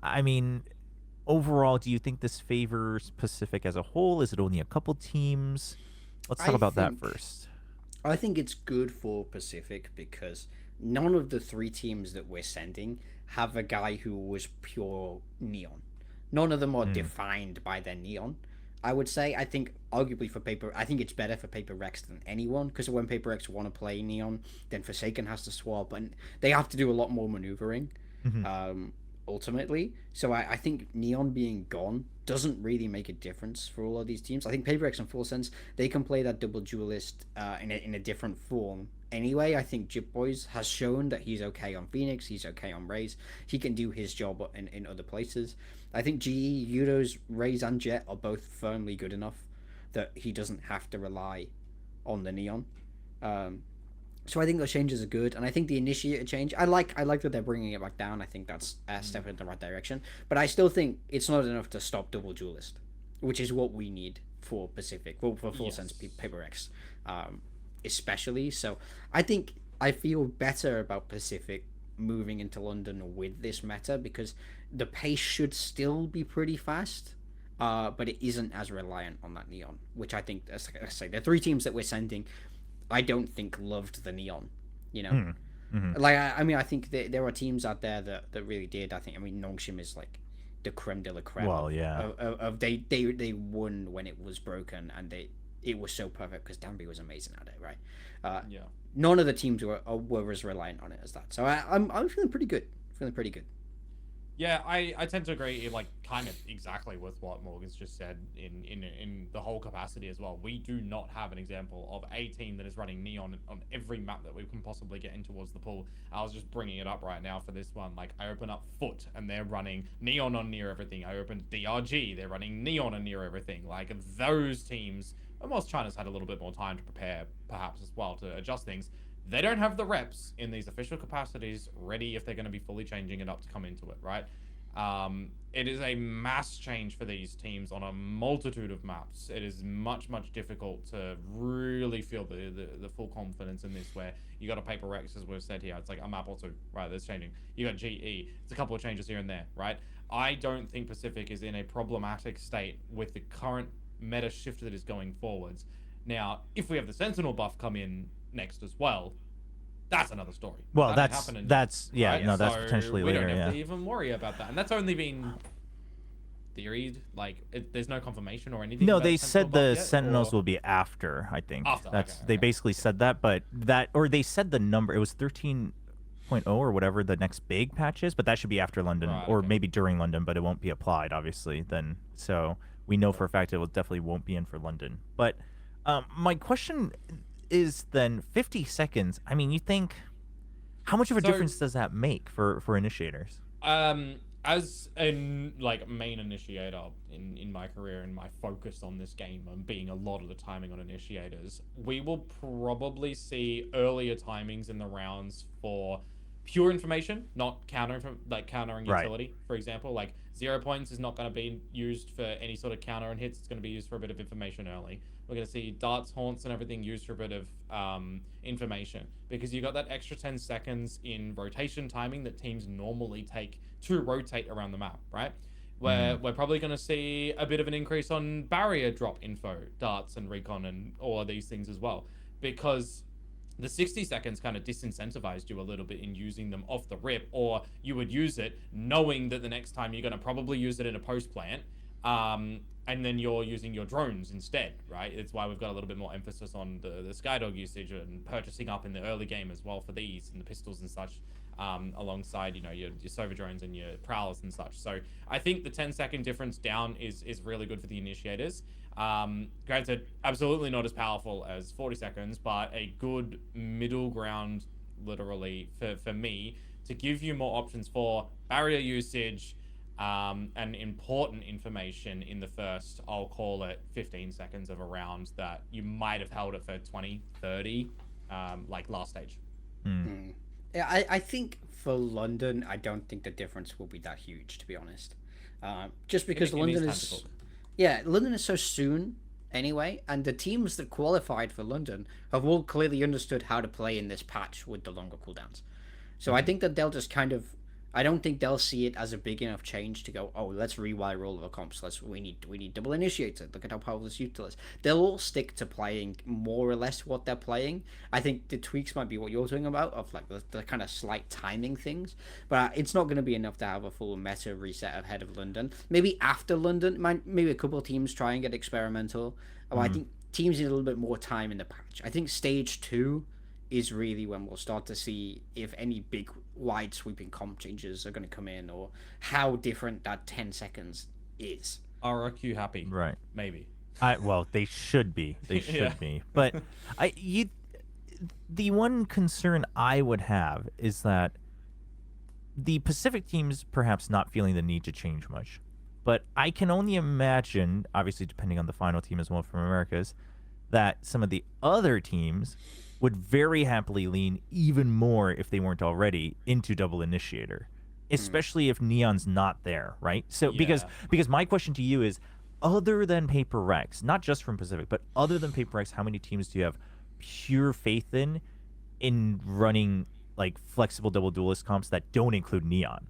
I mean, overall, do you think this favors Pacific as a whole? Is it only a couple teams? Let's talk I about that think first. I think it's good for Pacific because none of the three teams that we're sending have a guy who was pure neon. None of them are defined by their neon. I would say. I think arguably for Paper, I think it's better for Paper Rex than anyone because when Paper Rex want to play neon, then Forsaken has to swap and they have to do a lot more maneuvering. Mhm. Ultimately. So I think Neon being gone doesn't really make a difference for all of these teams. I think Paper X and Full Sense, they can play that double duelist in a different form. Anyway, I think Jip Boys has shown that he's okay on Phoenix, he's okay on Raze. He can do his job in other places. I think GE, Yudo's, Raze, and Jet are both firmly good enough that he doesn't have to rely on the Neon. So I think those changes are good, and I think the Initiator change, I like that they're bringing it back down. I think that's a step in the right direction, but I still think it's not enough to stop double duelist, which is what we need for Pacific, well, for Full Sense Paper X, especially. So I feel better about Pacific moving into London with this meta because the pace should still be pretty fast. But it isn't as reliant on that neon, which I think, as I say, the three teams that we're sending I don't think loved the neon, you know. Like I mean, I think there are teams out there that really did. I mean, Nongshim is like the creme de la creme. Well, yeah. Of they won when it was broken, and it was so perfect because Danby was amazing at it, right? Yeah. None of the teams were as reliant on it as that. So I'm feeling pretty good. Feeling pretty good. Yeah, I tend to agree, like, kind of exactly with what Morgan's just said in the whole capacity as well. We do not have an example of a team that is running Neon on every map that we can possibly get in towards the pool. I was just bringing it up right now for this one. Like, I open up Foot, and they're running Neon on near everything. I opened DRG, they're running Neon on near everything. Like, those teams, and whilst China's had a little bit more time to prepare, perhaps, as well, to adjust things, they don't have the reps in these official capacities ready if they're going to be fully changing it up to come into it, right? It is a mass change for these teams on a multitude of maps. It is much, much difficult to really feel the full confidence in this, where you got a Paper Rex, as we've said here, it's like a map or two, right, that's changing. You got GE, it's a couple of changes here and there, right? I don't think Pacific is in a problematic state with the current meta shift that is going forwards. Now, if we have the Sentinel buff come in next as well, that's another story. Well, That ain't happening, that's yeah, right? no, that's So potentially we later. don't have Yeah. to even worry about that, and that's only been theoried. Like, there's no confirmation or anything. No, about they Sentinel said buff the yet, Sentinels or... will be after. I think After, that's okay, they okay. basically said that, but or they said the number. It was 13.0 or whatever the next big patch is, but that should be after London, Right, or okay. maybe during London, but it won't be applied obviously then. So we know for a fact it will definitely won't be in for London. But my question is then 50 seconds. I mean, you think how much of a So- difference does that make for initiators? As a main initiator in my career and my focus on this game and being a lot of the timing on initiators, we will probably see earlier timings in the rounds for pure information, not countering Right. utility. For example, like 0 points is not going to be used for any sort of counter and hits. It's going to be used for a bit of information early. We're going to see darts, haunts, and everything used for a bit of information, because you got that extra 10 seconds in rotation timing that teams normally take to rotate around the map, right? Where we're probably going to see a bit of an increase on barrier drop info, darts and recon and all of these things as well, because the 60 seconds kind of disincentivized you a little bit in using them off the rip, or you would use it knowing that the next time you're going to probably use it in a post plant, and then you're using your drones instead, right? It's why we've got a little bit more emphasis on the Skydog usage and purchasing up in the early game as well for these and the pistols and such, alongside, you know, your Sova drones and your prowlers and such. So I think the 10-second difference down is really good for the Initiators. Granted, absolutely not as powerful as 40 seconds, but a good middle ground, literally, for me, to give you more options for barrier usage, and important information in the first, I'll call it 15 seconds of a round that you might have held it for 20, 30, like last stage. Yeah, I think for London, I don't think the difference will be that huge, to be honest. Just because London is... Yeah, London is so soon anyway, and the teams that qualified for London have all clearly understood how to play in this patch with the longer cooldowns. So I think that they'll just kind of... I don't think they'll see it as a big enough change to go, oh, let's rewire all of our comps. We need double initiator. Look at how powerful this util is. They'll all stick to playing more or less what they're playing. I think the tweaks might be what you're talking about, of like the kind of slight timing things. But it's not going to be enough to have a full meta reset ahead of London. Maybe after London, maybe a couple of teams try and get experimental. I think teams need a little bit more time in the patch. I think stage 2 is really when we'll start to see if any big wide sweeping comp changes are going to come in, or how different that 10 seconds is. RRQ happy, right? Maybe. Well, they should be. They should be. But the one concern I would have is that the Pacific teams perhaps not feeling the need to change much. But I can only imagine, obviously depending on the final team as well from Americas, that some of the other teams would very happily lean even more, if they weren't already, into double initiator, especially if Neon's not there, right? So because my question to you is, other than Paper Rex, not just from Pacific, but other than Paper Rex, how many teams do you have pure faith in running like flexible double duelist comps that don't include Neon,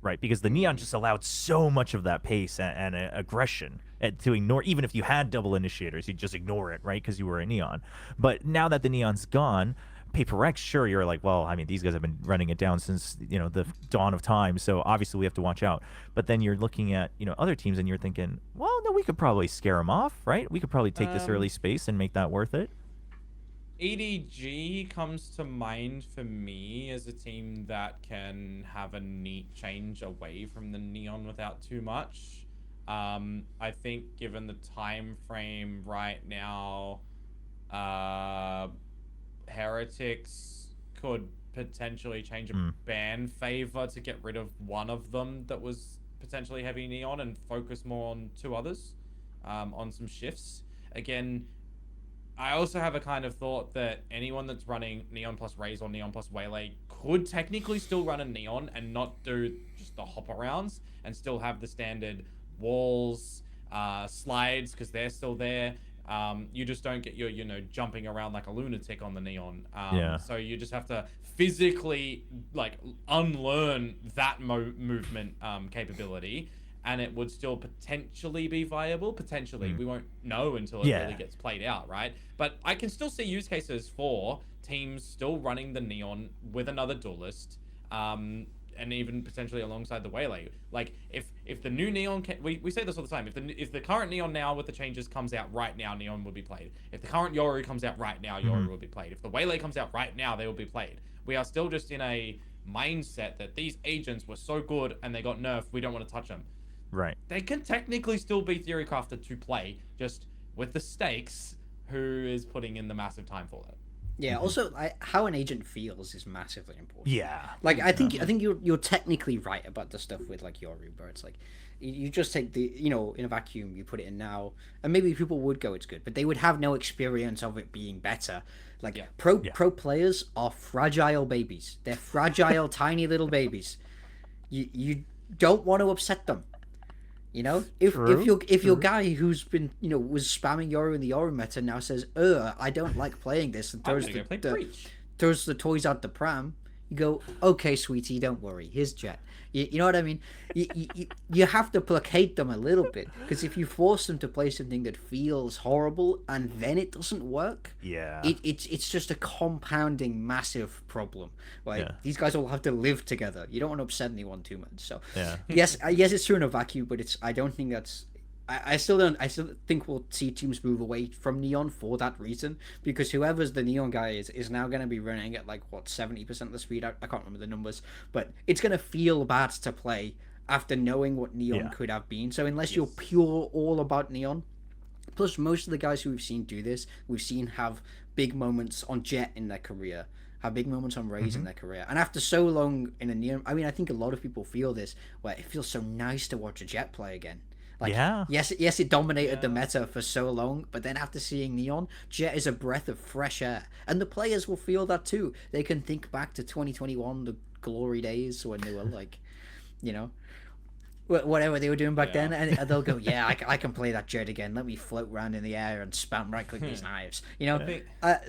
right? Because the Neon just allowed so much of that pace and aggression to ignore. Even if you had double initiators, you'd just ignore it, right? Because you were a Neon. But now that the Neon's gone, Paper X, sure, you're like, well, I mean, these guys have been running it down since, you know, the dawn of time, so obviously we have to watch out. But then you're looking at, you know, other teams and you're thinking, well, no, we could probably scare them off, right? We could probably take this early space and make that worth it. EDG comes to mind for me as a team that can have a neat change away from the Neon without too much. I think given the time frame right now, Heretics could potentially change a ban favor to get rid of one of them that was potentially heavy Neon and focus more on two others, on some shifts. Again, I also have a kind of thought that anyone that's running Neon plus Raze or Neon plus Waylay could technically still run a Neon and not do just the hop arounds and still have the standard walls, slides, because they're still there. You just don't get your, you know, jumping around like a lunatic on the Neon. So you just have to physically like unlearn that movement capability, and it would still potentially be viable. Potentially, we won't know until it really gets played out, right? But I can still see use cases for teams still running the Neon with another duelist, and even potentially alongside the Waylay. Like if the new Neon, we say this all the time. If the current Neon now with the changes comes out right now, Neon will be played. If the current Yoru comes out right now, Yoru will be played. If the Waylay comes out right now, they will be played. We are still just in a mindset that these agents were so good and they got nerfed. We don't want to touch them. Right. They can technically still be theory crafted to play, just with the stakes. Who is putting in the massive time for that? Yeah. Also, how an agent feels is massively important. Yeah. Like I think you're technically right about the stuff with like Yoru, where it's like you just take the, you know, in a vacuum, you put it in now, and maybe people would go it's good, but they would have no experience of it being better. Like pro players are fragile babies. They're fragile, tiny little babies. You don't want to upset them. You know, if your guy who's been, you know, was spamming Yoru in the Yoru meta now says, I don't like playing this, and throws the toys out the pram, you go, okay, sweetie, don't worry, here's Jet. You know what I mean? You have to placate them a little bit, because if you force them to play something that feels horrible and then it doesn't work, it's just a compounding massive problem. Like these guys all have to live together. You don't want to upset anyone too much. So yes, it's true in a vacuum, but I don't think that's I still don't. I still think we'll see teams move away from Neon for that reason, because whoever's the Neon guy is now going to be running at like what 70% of the speed. I can't remember the numbers, but it's going to feel bad to play after knowing what Neon could have been. So unless you're pure all about Neon, plus most of the guys who we've seen do this, we've seen have big moments on Jet in their career, have big moments on Raze in their career, and after so long in a Neon, I mean, I think a lot of people feel this, where it feels so nice to watch a Jet play again. Like, yes, it dominated the meta for so long, but then after seeing Neon, Jet is a breath of fresh air, and the players will feel that too. They can think back to 2021, the glory days when they were like, you know, whatever they were doing back then, and they'll go, yeah, I can play that Jet again. Let me float around in the air and spam right click these knives, you know.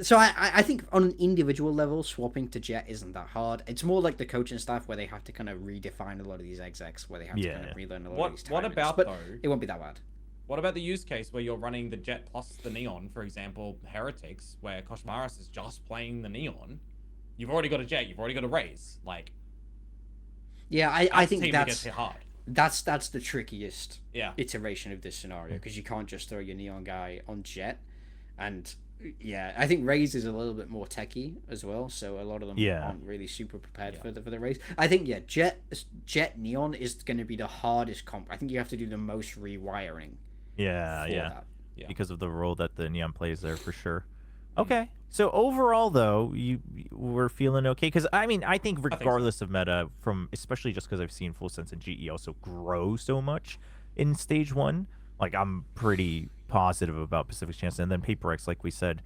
So I think on an individual level, swapping to Jet isn't that hard. It's more like the coaching staff where they have to kind of redefine a lot of these execs, where they have to kind of relearn a lot of these timings. What about but though? It won't be that bad. What about the use case where you're running the Jet plus the Neon, for example, Heretics, where Koshmaris is just playing the Neon? You've already got a Jet, you've already got a Raze. Like, yeah, I think that gets hit hard. That's the trickiest iteration of this scenario, because you can't just throw your Neon guy on Jet, and I think Raze is a little bit more techie as well, so a lot of them aren't really super prepared for the Raze. I think Jet Neon is going to be the hardest comp. I think you have to do the most rewiring. Yeah, because of the role that the Neon plays there for sure. Okay, so overall though, you were feeling okay, because I mean, I think regardless of meta, from especially just because I've seen Full Sense and GE also grow so much in stage 1, like I'm pretty positive about Pacific's chance. And then Paper X, like we said,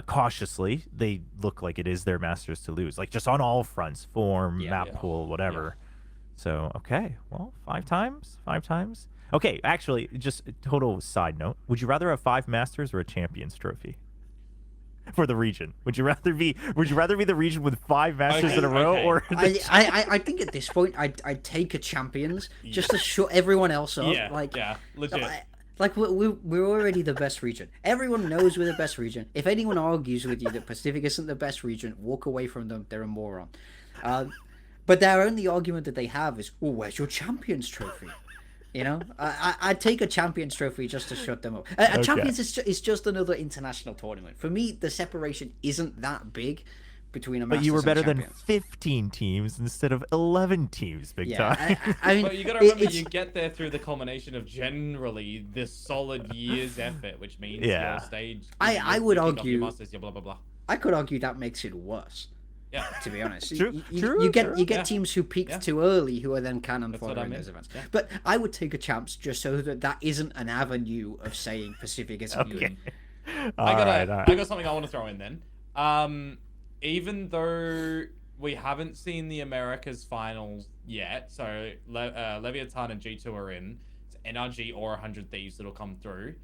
cautiously, they look like it is their masters to lose, like just on all fronts, form, map pool, whatever. So okay, well, 5 times. Okay, actually, just a total side note: would you rather have 5 masters or a champions trophy for the region? Would you rather be the region with 5 masters in a row, or I think at this point I'd take a champions just to shut everyone else up. Legit. Like we're already the best region. Everyone knows we're the best region. If anyone argues with you that Pacific isn't the best region, walk away from them. They're a moron. But their only argument that they have is, "Oh, where's your champions trophy?" You know, I'd take a champions trophy just to shut them up. Champions is just another international tournament. For me, the separation isn't that big between a Masters. But you were better and than 15 teams instead of 11 teams, BigTime. I mean, but you got to remember, you get there through the culmination of generally this solid year's effort, which means your stage. I would argue. Your masters, your blah blah blah. I could argue that makes it worse. Yeah, to be honest, true. You get teams who peaked too early who are then cannon fodder in those events. But I would take a champs just so that isn't an avenue of saying Pacific isn't good. I got something I want to throw in then. Even though we haven't seen the Americas finals yet, so Leviathan and G2 are in. It's NRG or 100 Thieves that'll come through.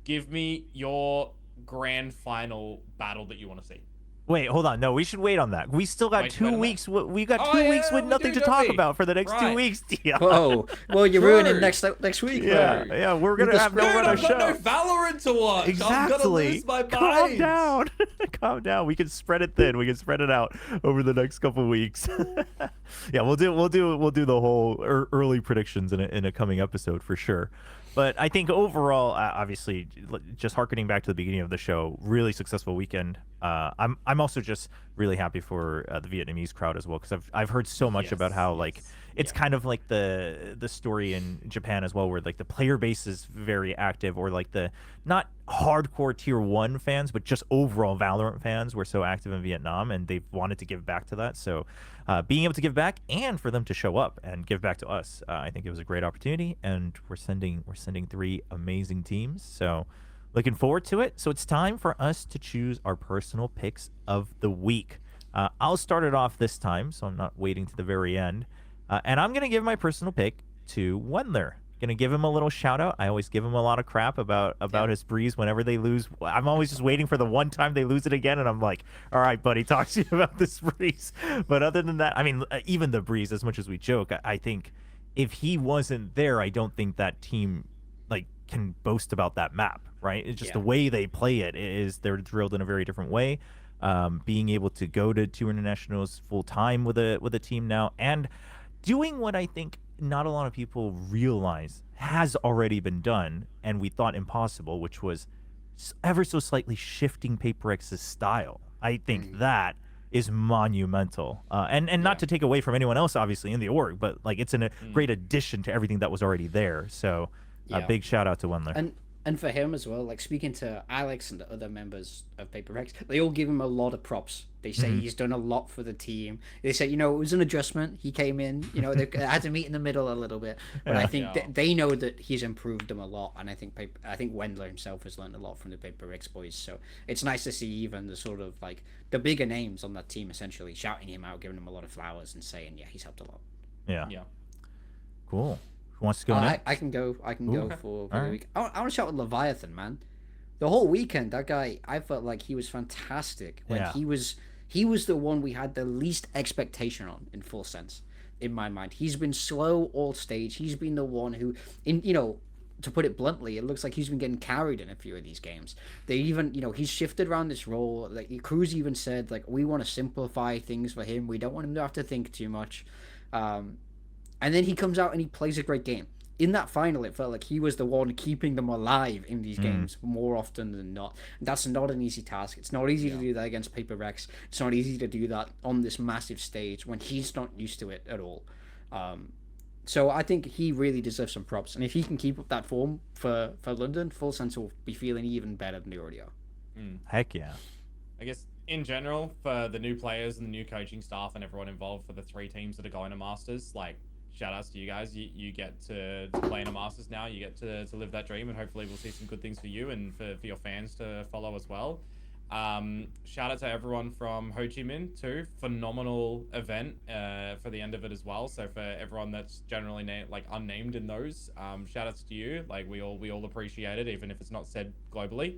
Give me your grand final battle that you want to see. Wait, hold on. No, we should wait on that. We still got 2 weeks. We got 2 weeks with nothing to talk about for the next 2 weeks. Oh, well, you're ruining next week. Yeah, we're gonna have no run show. No Valorant to watch. Exactly. I'm gonna lose my Calm down. Calm down. We can spread it thin. We can spread it out over the next couple weeks. Yeah, we'll do the whole early predictions in a coming episode for sure. But I think overall, obviously, just harkening back to the beginning of the show, really successful weekend. I'm also just really happy for the Vietnamese crowd as well, because I've heard so much about how it's kind of like the story in Japan as well, where like the player base is very active, or like the not hardcore tier 1 fans, but just overall Valorant fans were so active in Vietnam, and they've wanted to give back to that. So being able to give back and for them to show up and give back to us, I think it was a great opportunity, and we're sending 3 amazing teams. So looking forward to it. So it's time for us to choose our personal picks of the week. I'll start it off this time, so I'm not waiting to the very end. And I'm going to give my personal pick to Wendler. Going to give him a little shout out. I always give him a lot of crap about his breeze whenever they lose. I'm always just waiting for the one time they lose it again, and I'm like, all right, buddy, talk to you about this breeze. But other than that, I mean, even the breeze, as much as we joke, I think if he wasn't there, I don't think that team can boast about that map, right? It's just the way they play it is they're drilled in a very different way. Being able to go to 2 internationals full time with a team now, and doing what I think not a lot of people realize has already been done, and we thought impossible, which was ever so slightly shifting Paper X's style. I think that is monumental, and not to take away from anyone else, obviously, in the org, but like it's a great addition to everything that was already there. So, big shout out to Wendler. And for him as well, like speaking to Alex and the other members of Paper X, they all give him a lot of props. They say he's done a lot for the team. They say, it was an adjustment. He came in, they had to meet in the middle a little bit. But I think they know that he's improved them a lot. And I think Wendler himself has learned a lot from the Paper X boys. So it's nice to see even the sort of like the bigger names on that team essentially shouting him out, giving him a lot of flowers and saying, yeah, he's helped a lot. Yeah. Cool. Who wants to go next? I can go for the week. I want to shout out Leviathan, man. The whole weekend, that guy, I felt like he was fantastic. When he was the one we had the least expectation on, in full sense, in my mind. He's been slow all stage. He's been the one who, to put it bluntly, it looks like he's been getting carried in a few of these games. They even, he's shifted around this role. Like Cruz even said, like, we want to simplify things for him. We don't want him to have to think too much. And then he comes out and he plays a great game. In that final, it felt like he was the one keeping them alive in these games more often than not. That's not an easy task. It's not easy to do that against Paper Rex. It's not easy to do that on this massive stage when he's not used to it at all. So I think he really deserves some props. And if he can keep up that form for London, Full Sense will be feeling even better than they already are. Heck yeah. I guess in general, for the new players and the new coaching staff and everyone involved for the 3 teams that are going to Masters, like, shout outs to you guys. You get to play in a Masters now. You get to live that dream, and hopefully we'll see some good things for you and for your fans to follow as well. Shout out to everyone from Ho Chi Minh too. Phenomenal event for the end of it as well. So for everyone that's generally unnamed in those, shout outs to you. Like we all appreciate it, even if it's not said globally.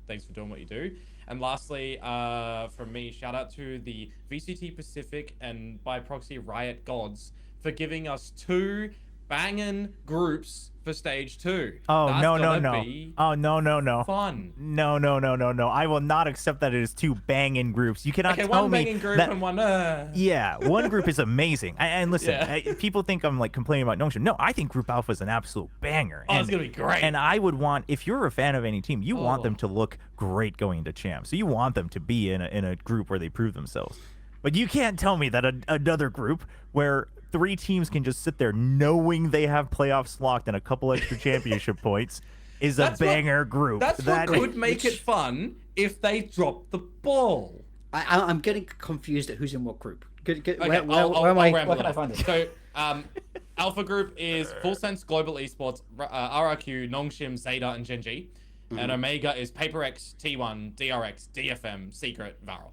Thanks for doing what you do. And lastly, from me, shout out to the VCT Pacific and by proxy Riot Gods for giving us 2 banging groups for stage 2. Oh, That's no. Oh, no. Fun. No. I will not accept that it is 2 banging groups. You cannot tell me one banging group that... and one... Yeah, one group is amazing. And listen, people think I'm like complaining about Nongshim. No, I think Group Alpha is an absolute banger. Oh, it's going to be great. And I would want, if you're a fan of any team, you want them to look great going into champs. So you want them to be in a group where they prove themselves. But you can't tell me that another group where 3 teams can just sit there knowing they have playoffs locked and a couple extra championship points is a banger group. That's what could make it fun if they drop the ball. I'm getting confused at who's in what group. Okay, where can I find it? So, Alpha Group is Full Sense Global Esports, RRQ, Nongshim, Zeta, and Genji. And Omega is Paper X, T1, DRX, DFM, Secret, Varel.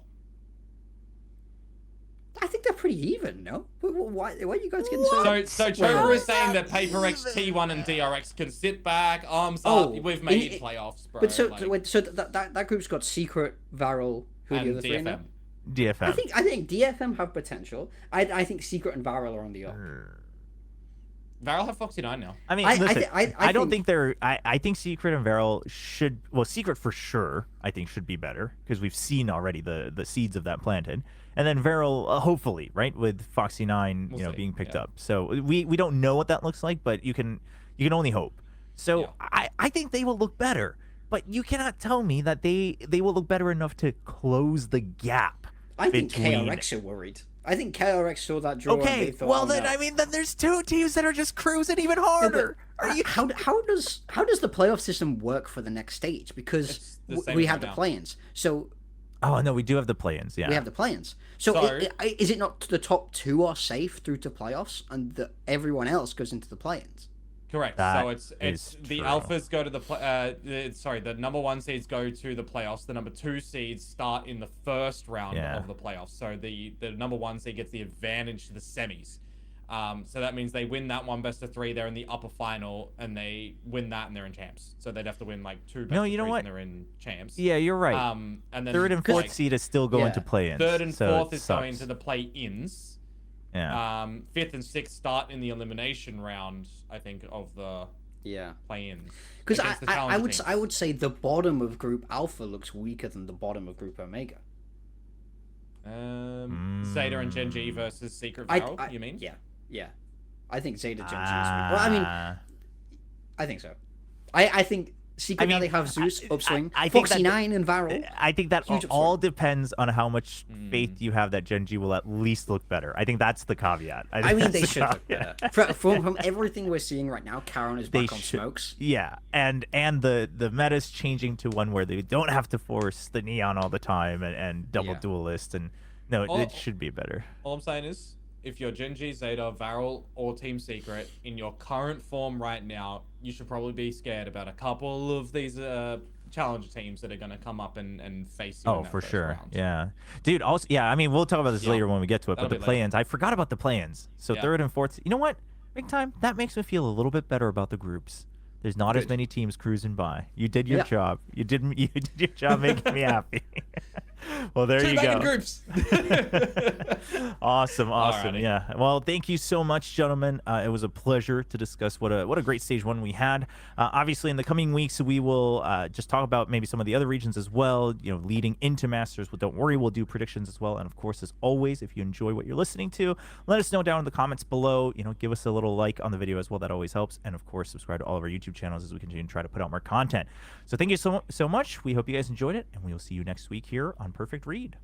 I think they're pretty even, no? Why are you guys getting so... So Chobra is saying that Paper X, T1, and DRX can sit back, arms up. We've made playoffs, bro. But so that group's got Secret, Varel, who are the other 3 now? DFM. I think DFM have potential. I think Secret and Varel are on the up. Varel have Foxy 9 now. I mean, listen, I don't think they're... I think Secret and Varel should... Well, Secret for sure, I think, should be better, because we've seen already the seeds of that planted. And then Varel, hopefully, right, with Foxy 9, being picked up. So we don't know what that looks like, but you can only hope. So I think they will look better, but you cannot tell me that they will look better enough to close the gap. I think KRX are worried. I think KRX saw that draw. Okay, and they thought, well then then there's 2 teams that are just cruising even harder. How does the playoff system work for the next stage? Because we have the play-ins. So. Oh no, we do have the play-ins. Yeah, we have the play-ins. So is it not the top 2 are safe through to playoffs, and everyone else goes into the play-ins? Correct. So it's the alphas go to the number 1 seeds go to the playoffs. The number 2 seeds start in the first round of the playoffs. So the number 1 seed gets the advantage to the semis. So that means they win that one best of 3. They're in the upper final, and they win that, and they're in champs. So they'd have to win like 2 best of 3s, and they're in champs. Yeah, you're right. And then 3rd and 4th seed is still going to play-ins. 3rd and 4th is going to the play-ins. Yeah. 5th and 6th start in the elimination round, I think, of the play-ins. Because I would say the bottom of Group Alpha looks weaker than the bottom of Group Omega. Zeta and Genji versus Secret Varel, you mean? Yeah. I think Zeta Gen G is weak. Well, I mean, I think so. I think Secret now they have Zeus, Upswing, I think Foxy that- 9, and Varel. I think that Huge all upswing. depends on how much faith you have that Gen G will at least look better. I think that's the caveat. I think mean, that's they the should look caveat. better. From everything we're seeing right now, Karen is They back on should- smokes. Yeah, and the meta's changing to one where they don't have to force the neon all the time and double Yeah. duelist, and no, Oh. it should be better. All I'm saying is, if you're Gen G, Zeta, Varel, or Team Secret, in your current form right now, you should probably be scared about a couple of these challenger teams that are going to come up and face you. Oh, in that for first sure. round. Yeah. Dude, also, yeah, I mean, we'll talk about this Yeah. later when we get to it, That'll but the be later. play-ins, I forgot about the play-ins. So Yeah. third and fourth, you know what? Big time, that makes me feel a little bit better about the groups. There's not as Good. many teams cruising by. You did your Yeah. job. You did your job making me happy. Well, there Two you back go. in groups. Awesome. Alrighty. Yeah. Well, thank you so much, gentlemen. It was a pleasure to discuss what a great stage one we had. Obviously, in the coming weeks, we will just talk about maybe some of the other regions as well. You know, leading into Masters. But don't worry, we'll do predictions as well. And of course, as always, if you enjoy what you're listening to, let us know down in the comments below. You know, give us a little like on the video as well. That always helps. And of course, subscribe to all of our YouTube channels as we continue to try to put out more content. So thank you so much. We hope you guys enjoyed it, and we will see you next week here on Perfect Read.